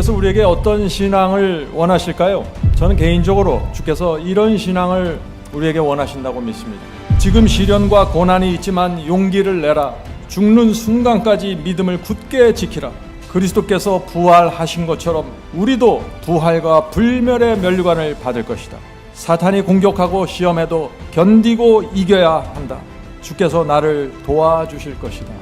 주님께서 우리에게 어떤 신앙을 원하실까요? 저는 개인적으로 주께서 이런 신앙을 우리에게 원하신다고 믿습니다. 지금 시련과 고난이 있지만 용기를 내라. 죽는 순간까지 믿음을 굳게 지키라. 그리스도께서 부활하신 것처럼 우리도 부활과 불멸의 면류관을 받을 것이다. 사탄이 공격하고 시험해도 견디고 이겨야 한다. 주께서 나를 도와주실 것이다.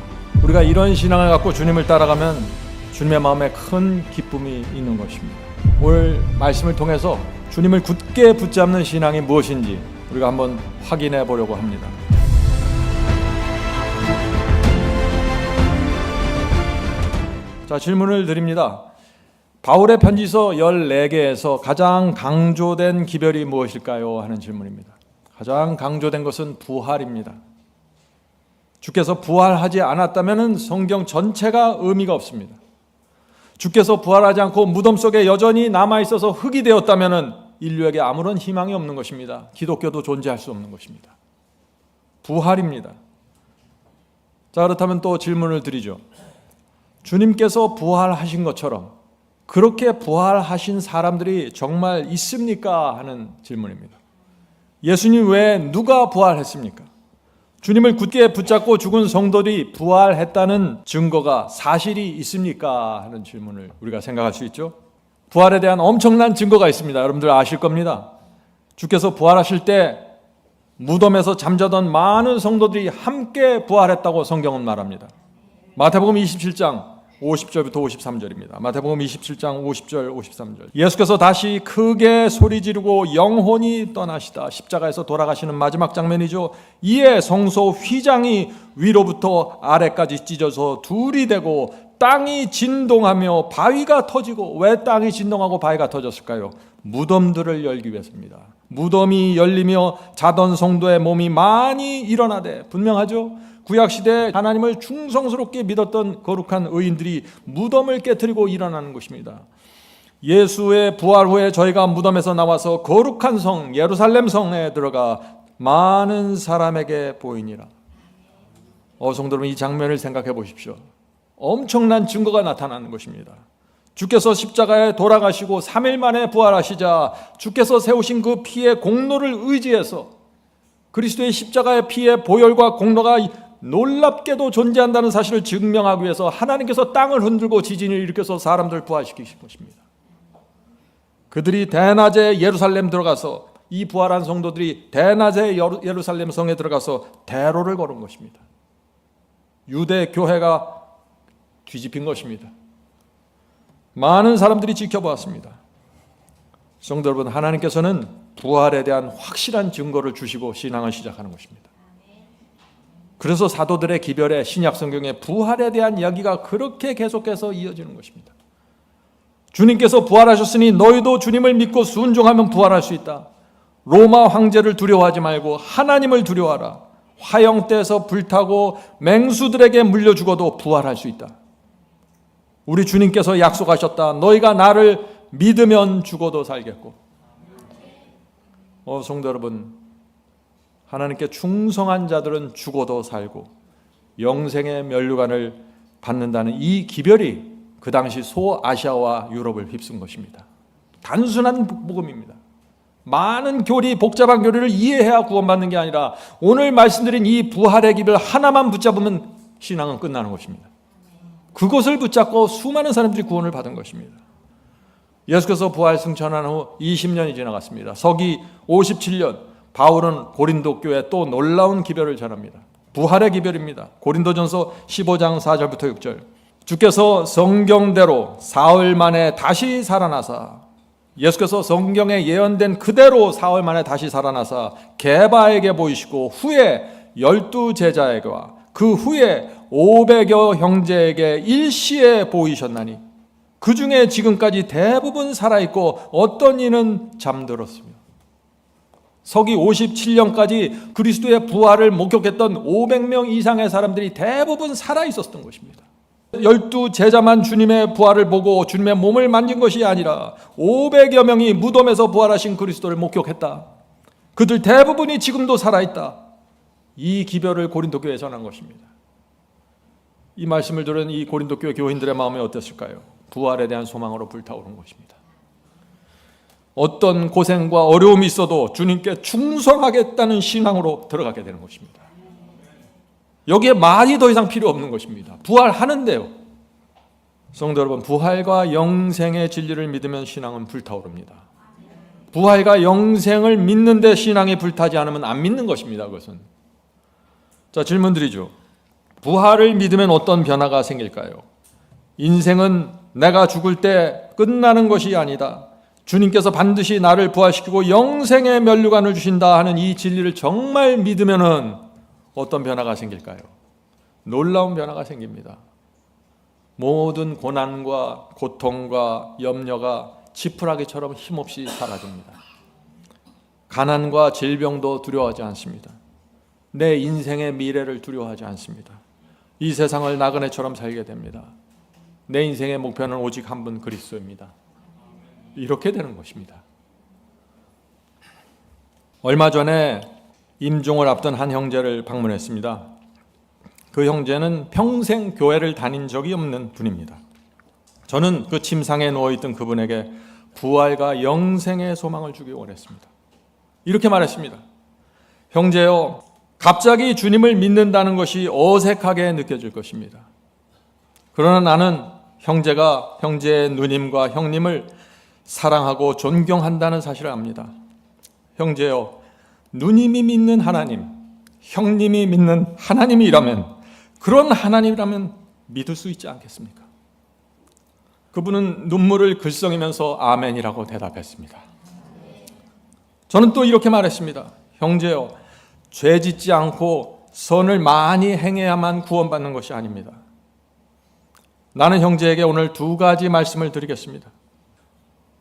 우리가 이런 신앙을 갖고 주님을 따라가면 주님의 마음에 큰 기쁨이 있는 것입니다. 오늘 말씀을 통해서 주님을 굳게 붙잡는 신앙이 무엇인지 우리가 한번 확인해 보려고 합니다. 자, 질문을 드립니다. 바울의 편지서 14개에서 가장 강조된 기별이 무엇일까요? 하는 질문입니다. 가장 강조된 것은 부활입니다. 주께서 부활하지 않았다면 성경 전체가 의미가 없습니다. 주께서 부활하지 않고 무덤 속에 여전히 남아있어서 흙이 되었다면 인류에게 아무런 희망이 없는 것입니다. 기독교도 존재할 수 없는 것입니다. 부활입니다. 자, 그렇다면 또 질문을 드리죠. 주님께서 부활하신 것처럼 그렇게 부활하신 사람들이 정말 있습니까? 하는 질문입니다. 예수님 외에 누가 부활했습니까? 주님을 굳게 붙잡고 죽은 성도들이 부활했다는 증거가 사실이 있습니까? 하는 질문을 우리가 생각할 수 있죠. 부활에 대한 엄청난 증거가 있습니다. 여러분들 아실 겁니다. 주께서 부활하실 때 무덤에서 잠자던 많은 성도들이 함께 부활했다고 성경은 말합니다. 마태복음 27장 50절부터 53절입니다. 마태복음 27장 50절 53절. 예수께서 다시 크게 소리 지르고 영혼이 떠나시다. 십자가에서 돌아가시는 마지막 장면이죠. 이에 성소 휘장이 위로부터 아래까지 찢어서 둘이 되고 땅이 진동하며 바위가 터지고, 왜 땅이 진동하고 바위가 터졌을까요? 무덤들을 열기 위해서입니다. 무덤이 열리며 자던 성도의 몸이 많이 일어나되, 분명하죠? 구약시대에 하나님을 충성스럽게 믿었던 거룩한 의인들이 무덤을 깨트리고 일어나는 것입니다. 예수의 부활 후에 저희가 무덤에서 나와서 거룩한 성 예루살렘 성에 들어가 많은 사람에게 보이니라. 성도 여러분, 이 장면을 생각해 보십시오. 엄청난 증거가 나타나는 것입니다. 주께서 십자가에 돌아가시고 3일 만에 부활하시자 주께서 세우신 그 피의 공로를 의지해서, 그리스도의 십자가의 피의 보혈과 공로가 놀랍게도 존재한다는 사실을 증명하기 위해서 하나님께서 땅을 흔들고 지진을 일으켜서 사람들을 부활시키신 것입니다. 그들이 대낮에 예루살렘 들어가서, 이 부활한 성도들이 대낮에 예루살렘 성에 들어가서 대로를 걸은 것입니다. 유대 교회가 뒤집힌 것입니다. 많은 사람들이 지켜보았습니다. 성도 여러분, 하나님께서는 부활에 대한 확실한 증거를 주시고 신앙을 시작하는 것입니다. 그래서 사도들의 기별에 신약 성경에 부활에 대한 이야기가 그렇게 계속해서 이어지는 것입니다. 주님께서 부활하셨으니 너희도 주님을 믿고 순종하면 부활할 수 있다. 로마 황제를 두려워하지 말고 하나님을 두려워하라. 화형대에서 불타고 맹수들에게 물려 죽어도 부활할 수 있다. 우리 주님께서 약속하셨다. 너희가 나를 믿으면 죽어도 살겠고. 성도 여러분, 하나님께 충성한 자들은 죽어도 살고 영생의 면류관을 받는다는 이 기별이 그 당시 소아시아와 유럽을 휩쓴 것입니다. 단순한 복음입니다. 많은 교리, 복잡한 교리를 이해해야 구원받는 게 아니라 오늘 말씀드린 이 부활의 기별 하나만 붙잡으면 신앙은 끝나는 것입니다. 그것을 붙잡고 수많은 사람들이 구원을 받은 것입니다. 예수께서 부활 승천한 후 20년이 지나갔습니다. 서기 57년 바울은 고린도 교회에 또 놀라운 기별을 전합니다. 부활의 기별입니다. 고린도전서 15장 4절부터 6절. 주께서 성경대로 사흘 만에 다시 살아나사, 예수께서 성경에 예언된 그대로 사흘 만에 다시 살아나사 게바에게 보이시고 후에 12제자에게와 그 후에 500여 형제에게 일시에 보이셨나니 그 중에 지금까지 대부분 살아있고 어떤 이는 잠들었으며. 서기 57년까지 그리스도의 부활을 목격했던 500명 이상의 사람들이 대부분 살아있었던 것입니다. 12제자만 주님의 부활을 보고 주님의 몸을 만진 것이 아니라 500여 명이 무덤에서 부활하신 그리스도를 목격했다. 그들 대부분이 지금도 살아있다. 이 기별을 고린도 교회에 전한 것입니다. 이 말씀을 들은 이 고린도 교회 교인들의 마음이 어땠을까요? 부활에 대한 소망으로 불타오른 것입니다. 어떤 고생과 어려움이 있어도 주님께 충성하겠다는 신앙으로 들어가게 되는 것입니다. 여기에 말이 더 이상 필요 없는 것입니다. 부활하는데요. 성도 여러분, 부활과 영생의 진리를 믿으면 신앙은 불타오릅니다. 부활과 영생을 믿는데 신앙이 불타지 않으면 안 믿는 것입니다. 그것은. 자, 질문 드리죠. 부활을 믿으면 어떤 변화가 생길까요? 인생은 내가 죽을 때 끝나는 것이 아니다. 주님께서 반드시 나를 부활시키고 영생의 면류관을 주신다 하는 이 진리를 정말 믿으면은 어떤 변화가 생길까요? 놀라운 변화가 생깁니다. 모든 고난과 고통과 염려가 지푸라기처럼 힘없이 사라집니다. 가난과 질병도 두려워하지 않습니다. 내 인생의 미래를 두려워하지 않습니다. 이 세상을 나그네처럼 살게 됩니다. 내 인생의 목표는 오직 한 분 그리스도입니다. 이렇게 되는 것입니다. 얼마 전에 임종을 앞둔 한 형제를 방문했습니다. 그 형제는 평생 교회를 다닌 적이 없는 분입니다. 저는 그 침상에 누워있던 그분에게 부활과 영생의 소망을 주기 원했습니다. 이렇게 말했습니다. 형제여, 갑자기 주님을 믿는다는 것이 어색하게 느껴질 것입니다. 그러나 나는 형제가 형제의 누님과 형님을 사랑하고 존경한다는 사실을 압니다. 형제여, 누님이 믿는 하나님, 형님이 믿는 하나님이라면, 그런 하나님이라면 믿을 수 있지 않겠습니까? 그분은 눈물을 글썽이면서 아멘이라고 대답했습니다. 저는 또 이렇게 말했습니다. 형제여, 죄 짓지 않고 선을 많이 행해야만 구원받는 것이 아닙니다. 나는 형제에게 오늘 두 가지 말씀을 드리겠습니다.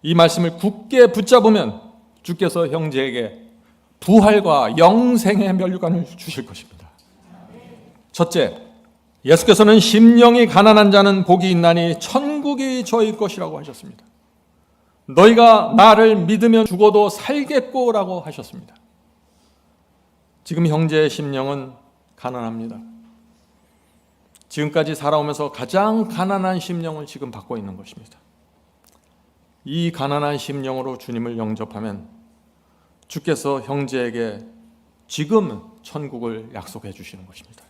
이 말씀을 굳게 붙잡으면 주께서 형제에게 부활과 영생의 면류관을 주실 것입니다. 첫째, 예수께서는 심령이 가난한 자는 복이 있나니 천국이 저희 것이라고 하셨습니다. 너희가 나를 믿으면 죽어도 살겠고라고 하셨습니다. 지금 형제의 심령은 가난합니다. 지금까지 살아오면서 가장 가난한 심령을 지금 받고 있는 것입니다. 이 가난한 심령으로 주님을 영접하면 주께서 형제에게 지금 천국을 약속해 주시는 것입니다.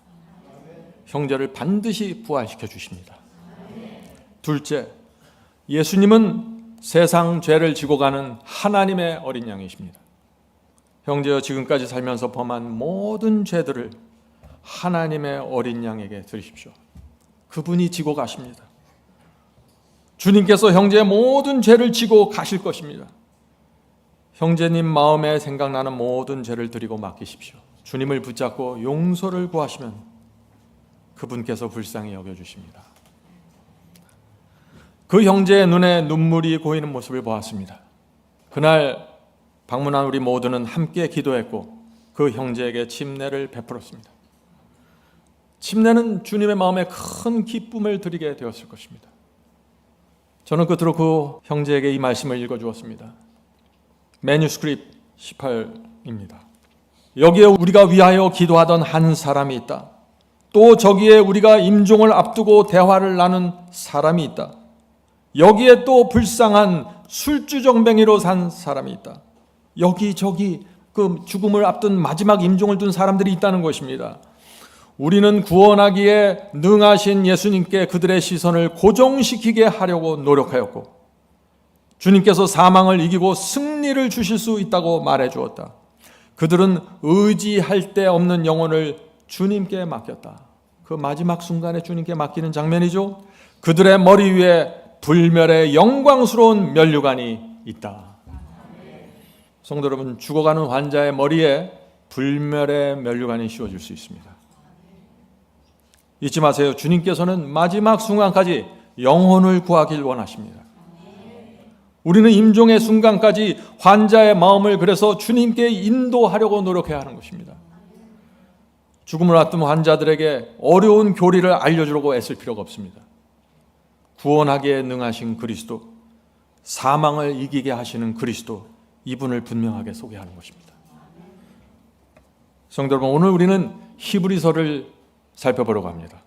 형제를 반드시 부활시켜 주십니다. 둘째, 예수님은 세상 죄를 지고 가는 하나님의 어린 양이십니다. 형제여, 지금까지 살면서 범한 모든 죄들을 하나님의 어린 양에게 드리십시오. 그분이 지고 가십니다. 주님께서 형제의 모든 죄를 지고 가실 것입니다. 형제님 마음에 생각나는 모든 죄를 드리고 맡기십시오. 주님을 붙잡고 용서를 구하시면 그분께서 불쌍히 여겨주십니다. 그 형제의 눈에 눈물이 고이는 모습을 보았습니다. 그날 방문한 우리 모두는 함께 기도했고 그 형제에게 침례를 베풀었습니다. 침례는 주님의 마음에 큰 기쁨을 드리게 되었을 것입니다. 저는 끝으로 그 형제에게 이 말씀을 읽어주었습니다. 매뉴스크립트 18입니다. 여기에 우리가 위하여 기도하던 한 사람이 있다. 또 저기에 우리가 임종을 앞두고 대화를 나눈 사람이 있다. 여기에 또 불쌍한 술주정뱅이로 산 사람이 있다. 여기 저기 그 죽음을 앞둔 마지막 임종을 둔 사람들이 있다는 것입니다. 우리는 구원하기에 능하신 예수님께 그들의 시선을 고정시키게 하려고 노력하였고 주님께서 사망을 이기고 승리를 주실 수 있다고 말해 주었다. 그들은 의지할 데 없는 영혼을 주님께 맡겼다. 그 마지막 순간에 주님께 맡기는 장면이죠. 그들의 머리 위에 불멸의 영광스러운 면류관이 있다. 성도 여러분, 죽어가는 환자의 머리에 불멸의 면류관이 씌워질 수 있습니다. 잊지 마세요. 주님께서는 마지막 순간까지 영혼을 구하길 원하십니다. 우리는 임종의 순간까지 환자의 마음을 그래서 주님께 인도하려고 노력해야 하는 것입니다. 죽음을 앞둔 환자들에게 어려운 교리를 알려주려고 애쓸 필요가 없습니다. 구원하기에 능하신 그리스도, 사망을 이기게 하시는 그리스도, 이분을 분명하게 소개하는 것입니다. 성도 여러분, 오늘 우리는 히브리서를 살펴보려고 합니다.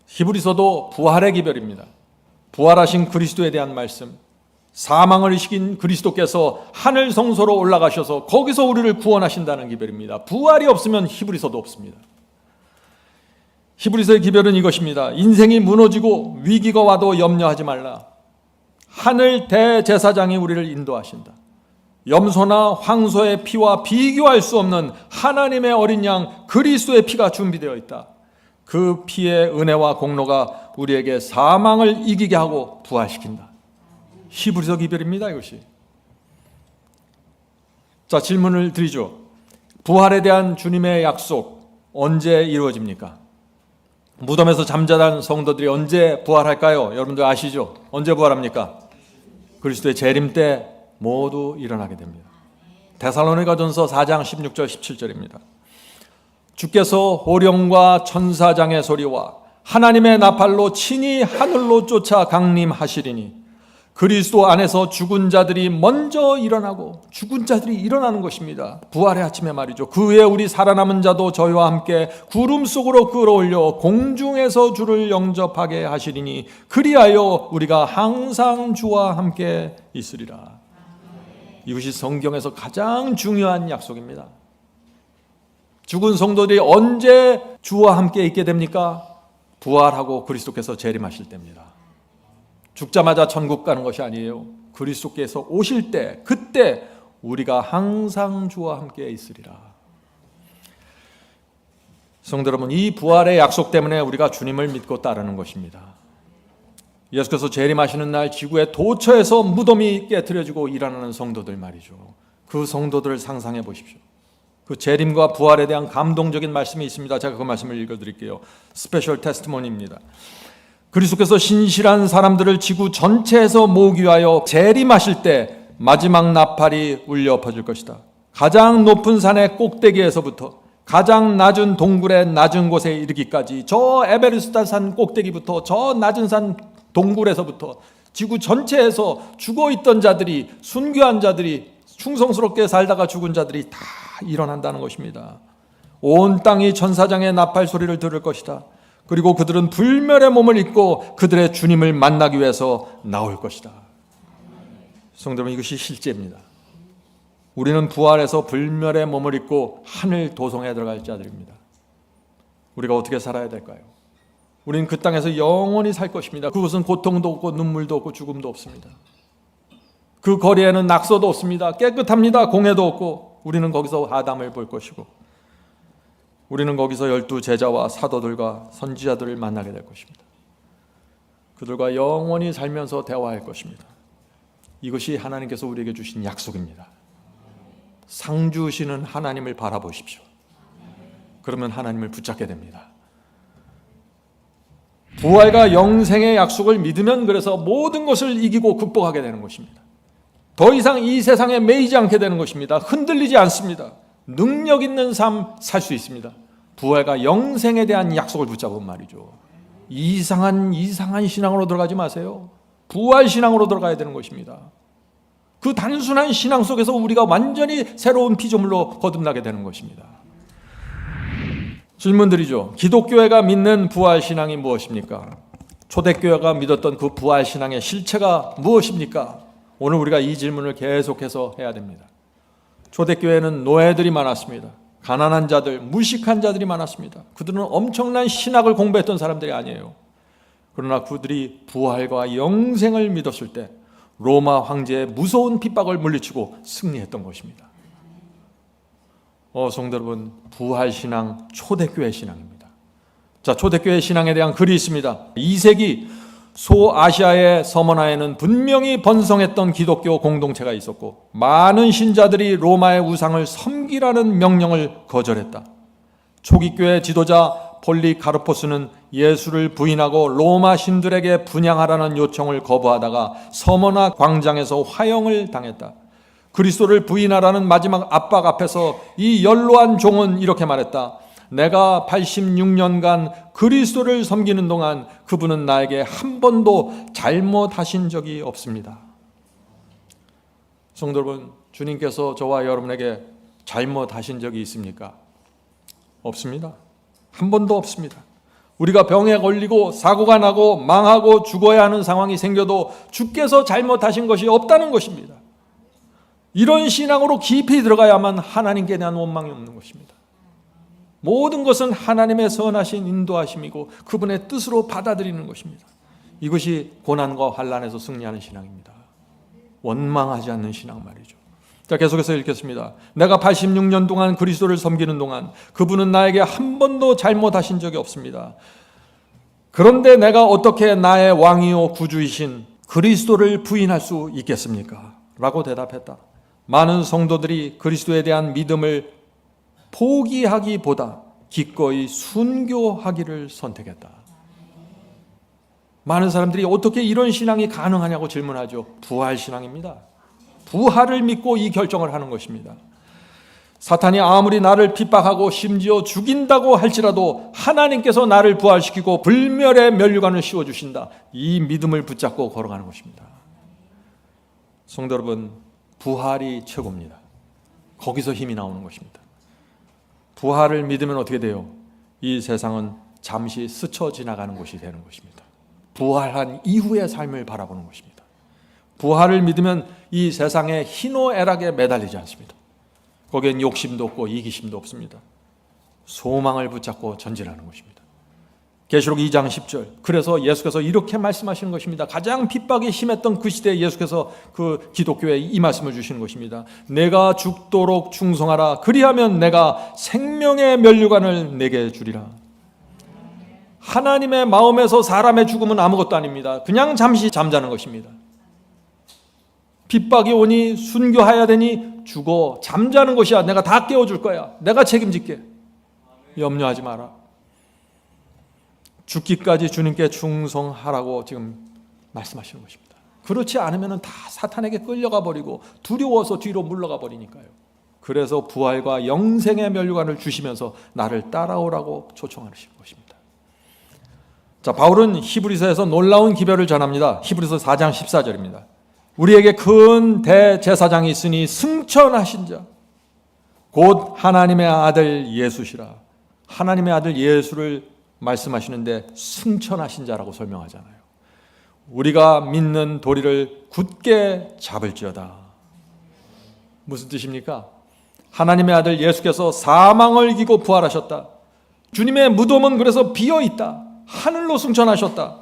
히브리서도 부활의 기별입니다. 부활하신 그리스도에 대한 말씀, 사망을 이기신 그리스도께서 하늘 성소로 올라가셔서 거기서 우리를 구원하신다는 기별입니다. 부활이 없으면 히브리서도 없습니다. 히브리서의 기별은 이것입니다. 인생이 무너지고 위기가 와도 염려하지 말라. 하늘 대제사장이 우리를 인도하신다. 염소나 황소의 피와 비교할 수 없는 하나님의 어린 양 그리스도의 피가 준비되어 있다. 그 피의 은혜와 공로가 우리에게 사망을 이기게 하고 부활시킨다. 히브리서 기별입니다, 이것이. 자, 질문을 드리죠. 부활에 대한 주님의 약속 언제 이루어집니까? 무덤에서 잠자던 성도들이 언제 부활할까요? 여러분들 아시죠? 언제 부활합니까? 그리스도의 재림 때 모두 일어나게 됩니다. 데살로니가전서 4장 16절 17절입니다. 주께서 호령과 천사장의 소리와 하나님의 나팔로 친히 하늘로 쫓아 강림하시리니 그리스도 안에서 죽은 자들이 먼저 일어나고, 죽은 자들이 일어나는 것입니다. 부활의 아침에 말이죠. 그 후에 우리 살아남은 자도 저희와 함께 구름 속으로 끌어올려 공중에서 주를 영접하게 하시리니 그리하여 우리가 항상 주와 함께 있으리라. 이것이 성경에서 가장 중요한 약속입니다. 죽은 성도들이 언제 주와 함께 있게 됩니까? 부활하고 그리스도께서 재림하실 때입니다. 죽자마자 천국 가는 것이 아니에요. 그리스도께서 오실 때, 그때 우리가 항상 주와 함께 있으리라. 성도 여러분, 이 부활의 약속 때문에 우리가 주님을 믿고 따르는 것입니다. 예수께서 재림하시는 날 지구의 도처에서 무덤이 깨트려지고 일어나는 성도들 말이죠. 그 성도들을 상상해 보십시오. 그 재림과 부활에 대한 감동적인 말씀이 있습니다. 제가 그 말씀을 읽어드릴게요. 스페셜 테스티모니입니다. 그리스도께서 신실한 사람들을 지구 전체에서 모으기 위하여 재림하실 때 마지막 나팔이 울려 퍼질 것이다. 가장 높은 산의 꼭대기에서부터 가장 낮은 동굴의 낮은 곳에 이르기까지, 저 에베레스트 산 꼭대기부터 저 낮은 산 동굴에서부터 지구 전체에서 죽어있던 자들이, 순교한 자들이, 충성스럽게 살다가 죽은 자들이 다 일어난다는 것입니다. 온 땅이 천사장의 나팔 소리를 들을 것이다. 그리고 그들은 불멸의 몸을 입고 그들의 주님을 만나기 위해서 나올 것이다. 성도 여러분, 이것이 실제입니다. 우리는 부활해서 불멸의 몸을 입고 하늘 도성에 들어갈 자들입니다. 우리가 어떻게 살아야 될까요? 우리는 그 땅에서 영원히 살 것입니다. 그곳은 고통도 없고 눈물도 없고 죽음도 없습니다. 그 거리에는 낙서도 없습니다. 깨끗합니다. 공해도 없고 우리는 거기서 아담을 볼 것이고 우리는 거기서 12 제자와 사도들과 선지자들을 만나게 될 것입니다. 그들과 영원히 살면서 대화할 것입니다. 이것이 하나님께서 우리에게 주신 약속입니다. 상 주시는 하나님을 바라보십시오. 그러면 하나님을 붙잡게 됩니다. 부활과 영생의 약속을 믿으면 그래서 모든 것을 이기고 극복하게 되는 것입니다. 더 이상 이 세상에 매이지 않게 되는 것입니다. 흔들리지 않습니다. 능력 있는 삶 살 수 있습니다. 부활과 영생에 대한 약속을 붙잡은 말이죠. 이상한 신앙으로 들어가지 마세요. 부활 신앙으로 들어가야 되는 것입니다. 그 단순한 신앙 속에서 우리가 완전히 새로운 피조물로 거듭나게 되는 것입니다. 질문드리죠. 기독교회가 믿는 부활 신앙이 무엇입니까? 초대교회가 믿었던 그 부활 신앙의 실체가 무엇입니까? 오늘 우리가 이 질문을 계속해서 해야 됩니다. 초대교회는 노예들이 많았습니다. 가난한 자들, 무식한 자들이 많았습니다. 그들은 엄청난 신학을 공부했던 사람들이 아니에요. 그러나 그들이 부활과 영생을 믿었을 때 로마 황제의 무서운 핍박을 물리치고 승리했던 것입니다. 성도 여러분, 부활 신앙, 초대교회 신앙입니다. 자, 초대교회 신앙에 대한 글이 있습니다. 2세기 소아시아의 서머나에는 분명히 번성했던 기독교 공동체가 있었고 많은 신자들이 로마의 우상을 섬기라는 명령을 거절했다. 초기 교회 지도자 폴리카르포스는 예수를 부인하고 로마 신들에게 분향하라는 요청을 거부하다가 서머나 광장에서 화형을 당했다. 그리스도를 부인하라는 마지막 압박 앞에서 이 연로한 종은 이렇게 말했다. 내가 86년간 그리스도를 섬기는 동안 그분은 나에게 한 번도 잘못하신 적이 없습니다. 성도 여러분, 주님께서 저와 여러분에게 잘못하신 적이 있습니까? 없습니다. 한 번도 없습니다. 우리가 병에 걸리고 사고가 나고 망하고 죽어야 하는 상황이 생겨도 주께서 잘못하신 것이 없다는 것입니다. 이런 신앙으로 깊이 들어가야만 하나님께 대한 원망이 없는 것입니다. 모든 것은 하나님의 선하신 인도하심이고 그분의 뜻으로 받아들이는 것입니다. 이것이 고난과 환난에서 승리하는 신앙입니다. 원망하지 않는 신앙 말이죠. 자, 계속해서 읽겠습니다. 내가 86년 동안 그리스도를 섬기는 동안 그분은 나에게 한 번도 잘못하신 적이 없습니다. 그런데 내가 어떻게 나의 왕이요 구주이신 그리스도를 부인할 수 있겠습니까? 라고 대답했다. 많은 성도들이 그리스도에 대한 믿음을 포기하기보다 기꺼이 순교하기를 선택했다. 많은 사람들이 어떻게 이런 신앙이 가능하냐고 질문하죠. 부활신앙입니다. 부활을 믿고 이 결정을 하는 것입니다. 사탄이 아무리 나를 핍박하고 심지어 죽인다고 할지라도 하나님께서 나를 부활시키고 불멸의 면류관을 씌워주신다. 이 믿음을 붙잡고 걸어가는 것입니다. 성도 여러분, 부활이 최고입니다. 거기서 힘이 나오는 것입니다. 부활을 믿으면 어떻게 돼요? 이 세상은 잠시 스쳐 지나가는 곳이 되는 것입니다. 부활한 이후의 삶을 바라보는 것입니다. 부활을 믿으면 이 세상의 희노애락에 매달리지 않습니다. 거기엔 욕심도 없고 이기심도 없습니다. 소망을 붙잡고 전진하는 것입니다. 계시록 2장 10절. 그래서 예수께서 이렇게 말씀하시는 것입니다. 가장 핍박이 심했던 그 시대에 예수께서 그 기독교에 이 말씀을 주시는 것입니다. 내가 죽도록 충성하라. 그리하면 내가 생명의 면류관을 내게 주리라. 하나님의 마음에서 사람의 죽음은 아무것도 아닙니다. 그냥 잠시 잠자는 것입니다. 핍박이 오니 순교해야 되니 죽어 잠자는 것이야. 내가 다 깨워줄 거야. 내가 책임질게. 염려하지 마라. 죽기까지 주님께 충성하라고 지금 말씀하시는 것입니다. 그렇지 않으면 다 사탄에게 끌려가 버리고 두려워서 뒤로 물러가 버리니까요. 그래서 부활과 영생의 면류관을 주시면서 나를 따라오라고 초청하시는 것입니다. 자, 바울은 히브리서에서 놀라운 기별을 전합니다. 히브리서 4장 14절입니다. 우리에게 큰 대제사장이 있으니 승천하신 자 곧 하나님의 아들 예수시라. 하나님의 아들 예수를 말씀하시는데 승천하신 자라고 설명하잖아요. 우리가 믿는 도리를 굳게 잡을지어다. 무슨 뜻입니까? 하나님의 아들 예수께서 사망을 이기고 부활하셨다. 주님의 무덤은 그래서 비어있다. 하늘로 승천하셨다.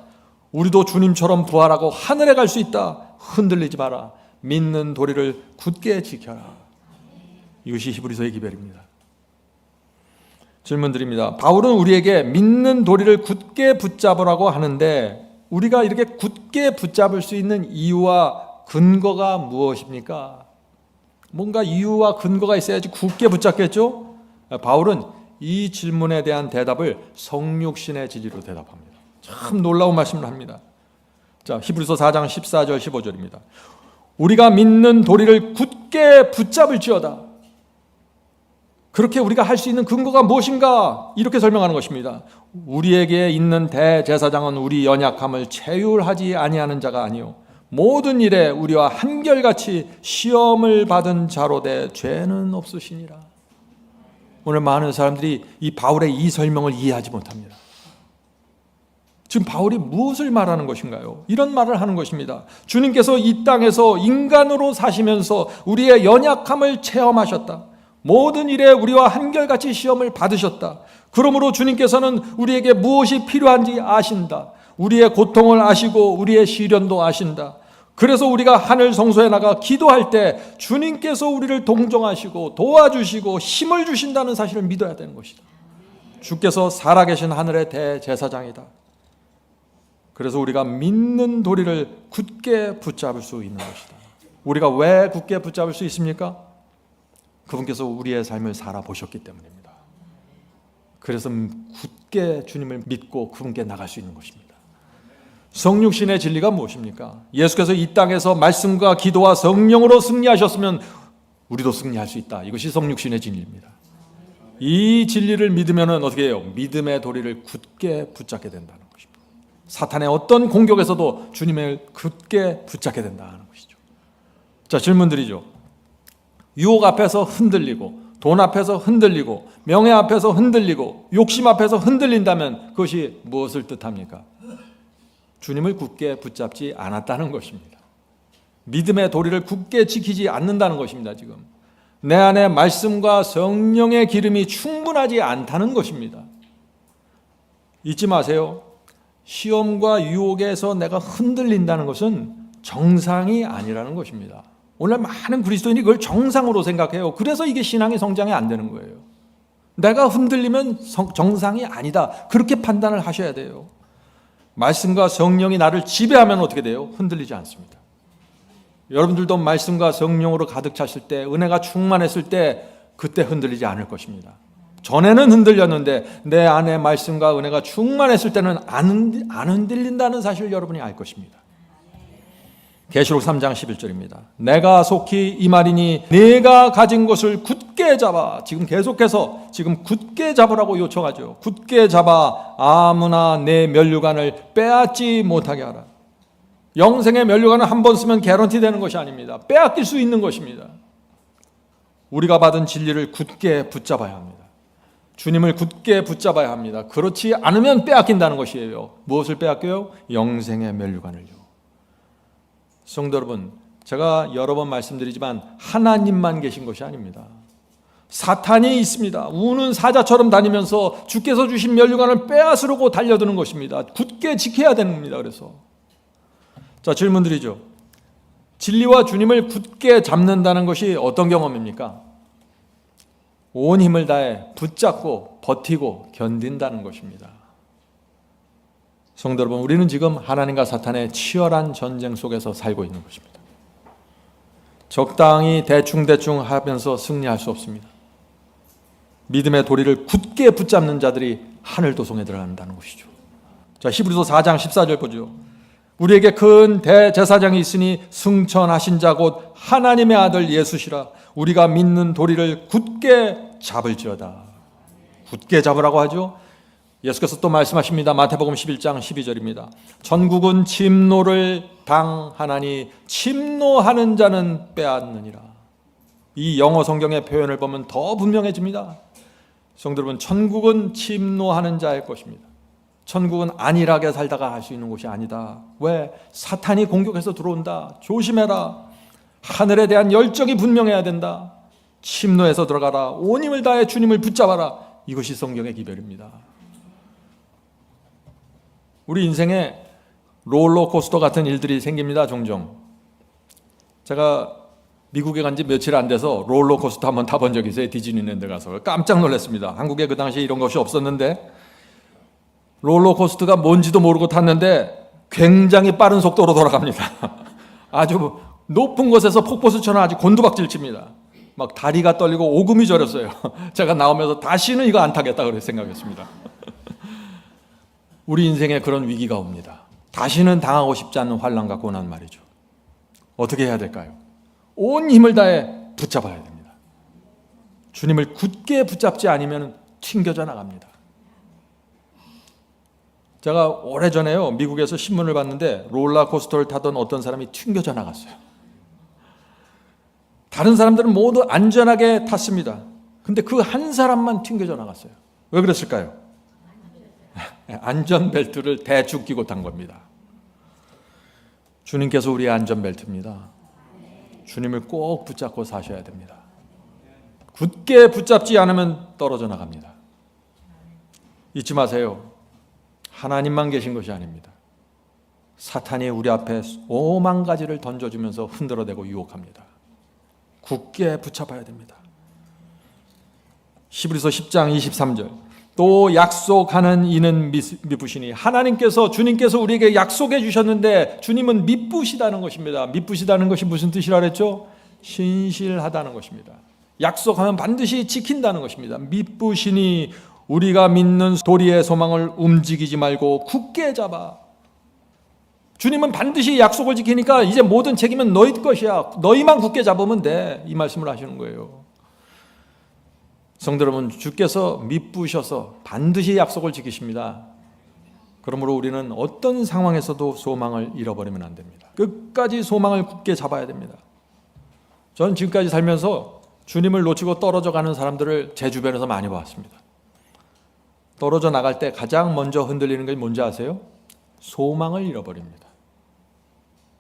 우리도 주님처럼 부활하고 하늘에 갈 수 있다. 흔들리지 마라. 믿는 도리를 굳게 지켜라. 이것이 히브리서의 기별입니다. 질문 드립니다. 바울은 우리에게 믿는 도리를 굳게 붙잡으라고 하는데 우리가 이렇게 굳게 붙잡을 수 있는 이유와 근거가 무엇입니까? 뭔가 이유와 근거가 있어야지 굳게 붙잡겠죠? 바울은 이 질문에 대한 대답을 성육신의 진리로 대답합니다. 참 놀라운 말씀을 합니다. 자, 히브리서 4장 14절 15절입니다. 우리가 믿는 도리를 굳게 붙잡을지어다. 그렇게 우리가 할 수 있는 근거가 무엇인가? 이렇게 설명하는 것입니다. 우리에게 있는 대제사장은 우리 연약함을 체휼하지 아니하는 자가 아니요 모든 일에 우리와 한결같이 시험을 받은 자로 돼 죄는 없으시니라. 오늘 많은 사람들이 이 바울의 이 설명을 이해하지 못합니다. 지금 바울이 무엇을 말하는 것인가요? 이런 말을 하는 것입니다. 주님께서 이 땅에서 인간으로 사시면서 우리의 연약함을 체험하셨다. 모든 일에 우리와 한결같이 시험을 받으셨다. 그러므로 주님께서는 우리에게 무엇이 필요한지 아신다. 우리의 고통을 아시고 우리의 시련도 아신다. 그래서 우리가 하늘 성소에 나가 기도할 때 주님께서 우리를 동정하시고 도와주시고 힘을 주신다는 사실을 믿어야 되는 것이다. 주께서 살아계신 하늘의 대제사장이다. 그래서 우리가 믿는 도리를 굳게 붙잡을 수 있는 것이다. 우리가 왜 굳게 붙잡을 수 있습니까? 그분께서 우리의 삶을 살아보셨기 때문입니다. 그래서 굳게 주님을 믿고 그분께 나갈 수 있는 것입니다. 성육신의 진리가 무엇입니까? 예수께서 이 땅에서 말씀과 기도와 성령으로 승리하셨으면 우리도 승리할 수 있다. 이것이 성육신의 진리입니다. 이 진리를 믿으면 어떻게 해요? 믿음의 도리를 굳게 붙잡게 된다는 것입니다. 사탄의 어떤 공격에서도 주님을 굳게 붙잡게 된다는 것이죠. 자, 질문 드리죠. 유혹 앞에서 흔들리고 돈 앞에서 흔들리고 명예 앞에서 흔들리고 욕심 앞에서 흔들린다면 그것이 무엇을 뜻합니까? 주님을 굳게 붙잡지 않았다는 것입니다. 믿음의 도리를 굳게 지키지 않는다는 것입니다. 지금 내 안에 말씀과 성령의 기름이 충분하지 않다는 것입니다. 잊지 마세요. 시험과 유혹에서 내가 흔들린다는 것은 정상이 아니라는 것입니다. 오늘 많은 그리스도인이 그걸 정상으로 생각해요. 그래서 이게 신앙의 성장이 안 되는 거예요. 내가 흔들리면 정상이 아니다. 그렇게 판단을 하셔야 돼요. 말씀과 성령이 나를 지배하면 어떻게 돼요? 흔들리지 않습니다. 여러분들도 말씀과 성령으로 가득 찼을 때, 은혜가 충만했을 때 그때 흔들리지 않을 것입니다. 전에는 흔들렸는데 내 안에 말씀과 은혜가 충만했을 때는 안 흔들린다는 사실을 여러분이 알 것입니다. 계시록 3장 11절입니다. 내가 속히 이 말이니 내가 가진 것을 굳게 잡아. 지금 계속해서 지금 굳게 잡으라고 요청하죠. 굳게 잡아 아무나 내 면류관을 빼앗지 못하게 하라. 영생의 면류관은 한 번 쓰면 개런티 되는 것이 아닙니다. 빼앗길 수 있는 것입니다. 우리가 받은 진리를 굳게 붙잡아야 합니다. 주님을 굳게 붙잡아야 합니다. 그렇지 않으면 빼앗긴다는 것이에요. 무엇을 빼앗겨요? 영생의 면류관을요. 성도 여러분, 제가 여러 번 말씀드리지만 하나님만 계신 것이 아닙니다. 사탄이 있습니다. 우는 사자처럼 다니면서 주께서 주신 면류관을 빼앗으려고 달려드는 것입니다. 굳게 지켜야 됩니다. 그래서 자, 질문 드리죠. 진리와 주님을 굳게 잡는다는 것이 어떤 경험입니까? 온 힘을 다해 붙잡고 버티고 견딘다는 것입니다. 성도 여러분, 우리는 지금 하나님과 사탄의 치열한 전쟁 속에서 살고 있는 것입니다. 적당히 대충 하면서 승리할 수 없습니다. 믿음의 도리를 굳게 붙잡는 자들이 하늘 도성에 들어간다는 것이죠. 자, 히브리서 4장 14절 보죠. 우리에게 큰 대제사장이 있으니 승천하신 자 곧 하나님의 아들 예수시라. 우리가 믿는 도리를 굳게 잡을지어다. 굳게 잡으라고 하죠. 예수께서 또 말씀하십니다. 마태복음 11장 12절입니다. 전국은 침노를 당하나니 침노하는 자는 빼앗느니라. 이 영어 성경의 표현을 보면 더 분명해집니다. 성도 여러분, 천국은 침노하는 자일 것입니다. 천국은 안일하게 살다가 할 수 있는 곳이 아니다. 왜? 사탄이 공격해서 들어온다. 조심해라. 하늘에 대한 열정이 분명해야 된다. 침노해서 들어가라. 온 힘을 다해 주님을 붙잡아라. 이것이 성경의 기별입니다. 우리 인생에 롤러코스터 같은 일들이 생깁니다. 종종. 제가 미국에 간 지 며칠 안 돼서 롤러코스터 한번 타본 적이 있어요. 디즈니랜드 가서. 깜짝 놀랐습니다. 한국에 그 당시에 이런 것이 없었는데 롤러코스터가 뭔지도 모르고 탔는데 굉장히 빠른 속도로 돌아갑니다. 아주 높은 곳에서 폭포수처럼 아주 곤두박질 칩니다. 막 다리가 떨리고 오금이 저렸어요. 제가 나오면서 다시는 이거 안 타겠다 그렇게 생각했습니다. 우리 인생에 그런 위기가 옵니다. 다시는 당하고 싶지 않는 환난 갖고 오는 말이죠. 어떻게 해야 될까요? 온 힘을 다해 붙잡아야 됩니다. 주님을 굳게 붙잡지 않으면 튕겨져 나갑니다. 제가 오래전에요, 미국에서 신문을 봤는데 롤러코스터를 타던 어떤 사람이 튕겨져 나갔어요. 다른 사람들은 모두 안전하게 탔습니다. 근데 그 한 사람만 튕겨져 나갔어요. 왜 그랬을까요? 안전벨트를 대충 끼고 탄 겁니다. 주님께서 우리의 안전벨트입니다. 주님을 꼭 붙잡고 사셔야 됩니다. 굳게 붙잡지 않으면 떨어져 나갑니다. 잊지 마세요. 하나님만 계신 것이 아닙니다. 사탄이 우리 앞에 오만 가지를 던져주면서 흔들어대고 유혹합니다. 굳게 붙잡아야 됩니다. 히브리서 10장 23절. 또 약속하는 이는 미쁘시니, 하나님께서, 주님께서 우리에게 약속해 주셨는데 주님은 미쁘시다는 것입니다. 미쁘시다는 것이 무슨 뜻이라 그랬죠? 신실하다는 것입니다. 약속하면 반드시 지킨다는 것입니다. 미쁘시니 우리가 믿는 도리의 소망을 움직이지 말고 굳게 잡아. 주님은 반드시 약속을 지키니까 이제 모든 책임은 너희 것이야. 너희만 굳게 잡으면 돼. 이 말씀을 하시는 거예요. 성도 여러분, 주께서 미쁘셔서 반드시 약속을 지키십니다. 그러므로 우리는 어떤 상황에서도 소망을 잃어버리면 안 됩니다. 끝까지 소망을 굳게 잡아야 됩니다. 저는 지금까지 살면서 주님을 놓치고 떨어져 가는 사람들을 제 주변에서 많이 봤습니다. 떨어져 나갈 때 가장 먼저 흔들리는 게 뭔지 아세요? 소망을 잃어버립니다.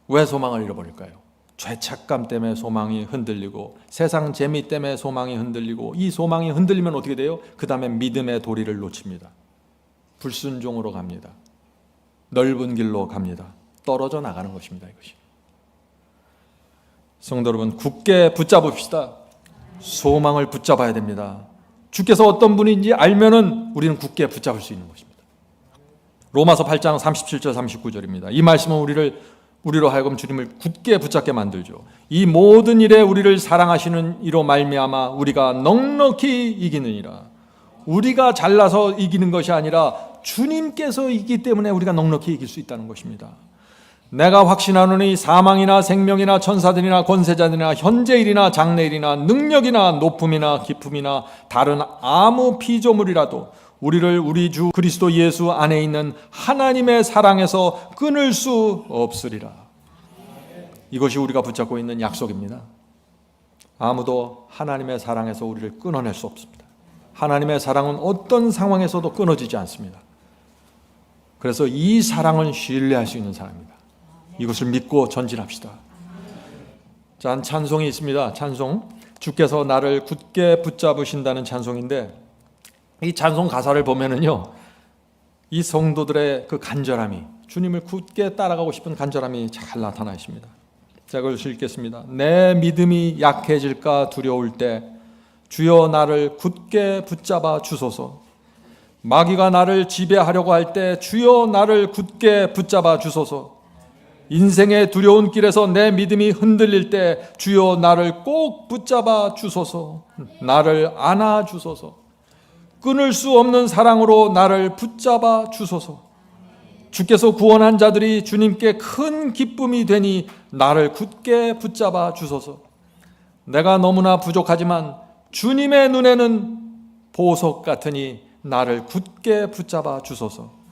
왜 소망을 잃어버릴까요? 죄책감 때문에 소망이 흔들리고, 세상 재미 때문에 소망이 흔들리고, 이 소망이 흔들리면 어떻게 돼요? 그 다음에 믿음의 도리를 놓칩니다. 불순종으로 갑니다. 넓은 길로 갑니다. 떨어져 나가는 것입니다. 이것이. 성도 여러분, 굳게 붙잡읍시다. 소망을 붙잡아야 됩니다. 주께서 어떤 분인지 알면은 우리는 굳게 붙잡을 수 있는 것입니다. 로마서 8장 37절 39절입니다. 이 말씀은 우리로 하여금 주님을 굳게 붙잡게 만들죠. 이 모든 일에 우리를 사랑하시는 이로 말미암아 우리가 넉넉히 이기느니라. 우리가 잘나서 이기는 것이 아니라 주님께서 이기기 때문에 우리가 넉넉히 이길 수 있다는 것입니다. 내가 확신하노니 사망이나 생명이나 천사들이나 권세자들이나 현재일이나 장래일이나 능력이나 높음이나 깊음이나 다른 아무 피조물이라도 우리를 우리 주 그리스도 예수 안에 있는 하나님의 사랑에서 끊을 수 없으리라. 이것이 우리가 붙잡고 있는 약속입니다. 아무도 하나님의 사랑에서 우리를 끊어낼 수 없습니다. 하나님의 사랑은 어떤 상황에서도 끊어지지 않습니다. 그래서 이 사랑은 신뢰할 수 있는 사랑입니다. 이것을 믿고 전진합시다. 자, 한 찬송이 있습니다. 찬송, 주께서 나를 굳게 붙잡으신다는 찬송인데, 이 찬송 가사를 보면은요, 이 성도들의 그 간절함이, 주님을 굳게 따라가고 싶은 간절함이 잘 나타나 있습니다. 자, 그걸 읽겠습니다. 내 믿음이 약해질까 두려울 때 주여 나를 굳게 붙잡아 주소서. 마귀가 나를 지배하려고 할 때 주여 나를 굳게 붙잡아 주소서. 인생의 두려운 길에서 내 믿음이 흔들릴 때 주여 나를 꼭 붙잡아 주소서. 나를 안아 주소서. 끊을 수 없는 사랑으로 나를 붙잡아 주소서. 주께서 구원한 자들이 주님께 큰 기쁨이 되니 나를 굳게 붙잡아 주소서. 내가 너무나 부족하지만 주님의 눈에는 보석 같으니 나를 굳게 붙잡아 주소서.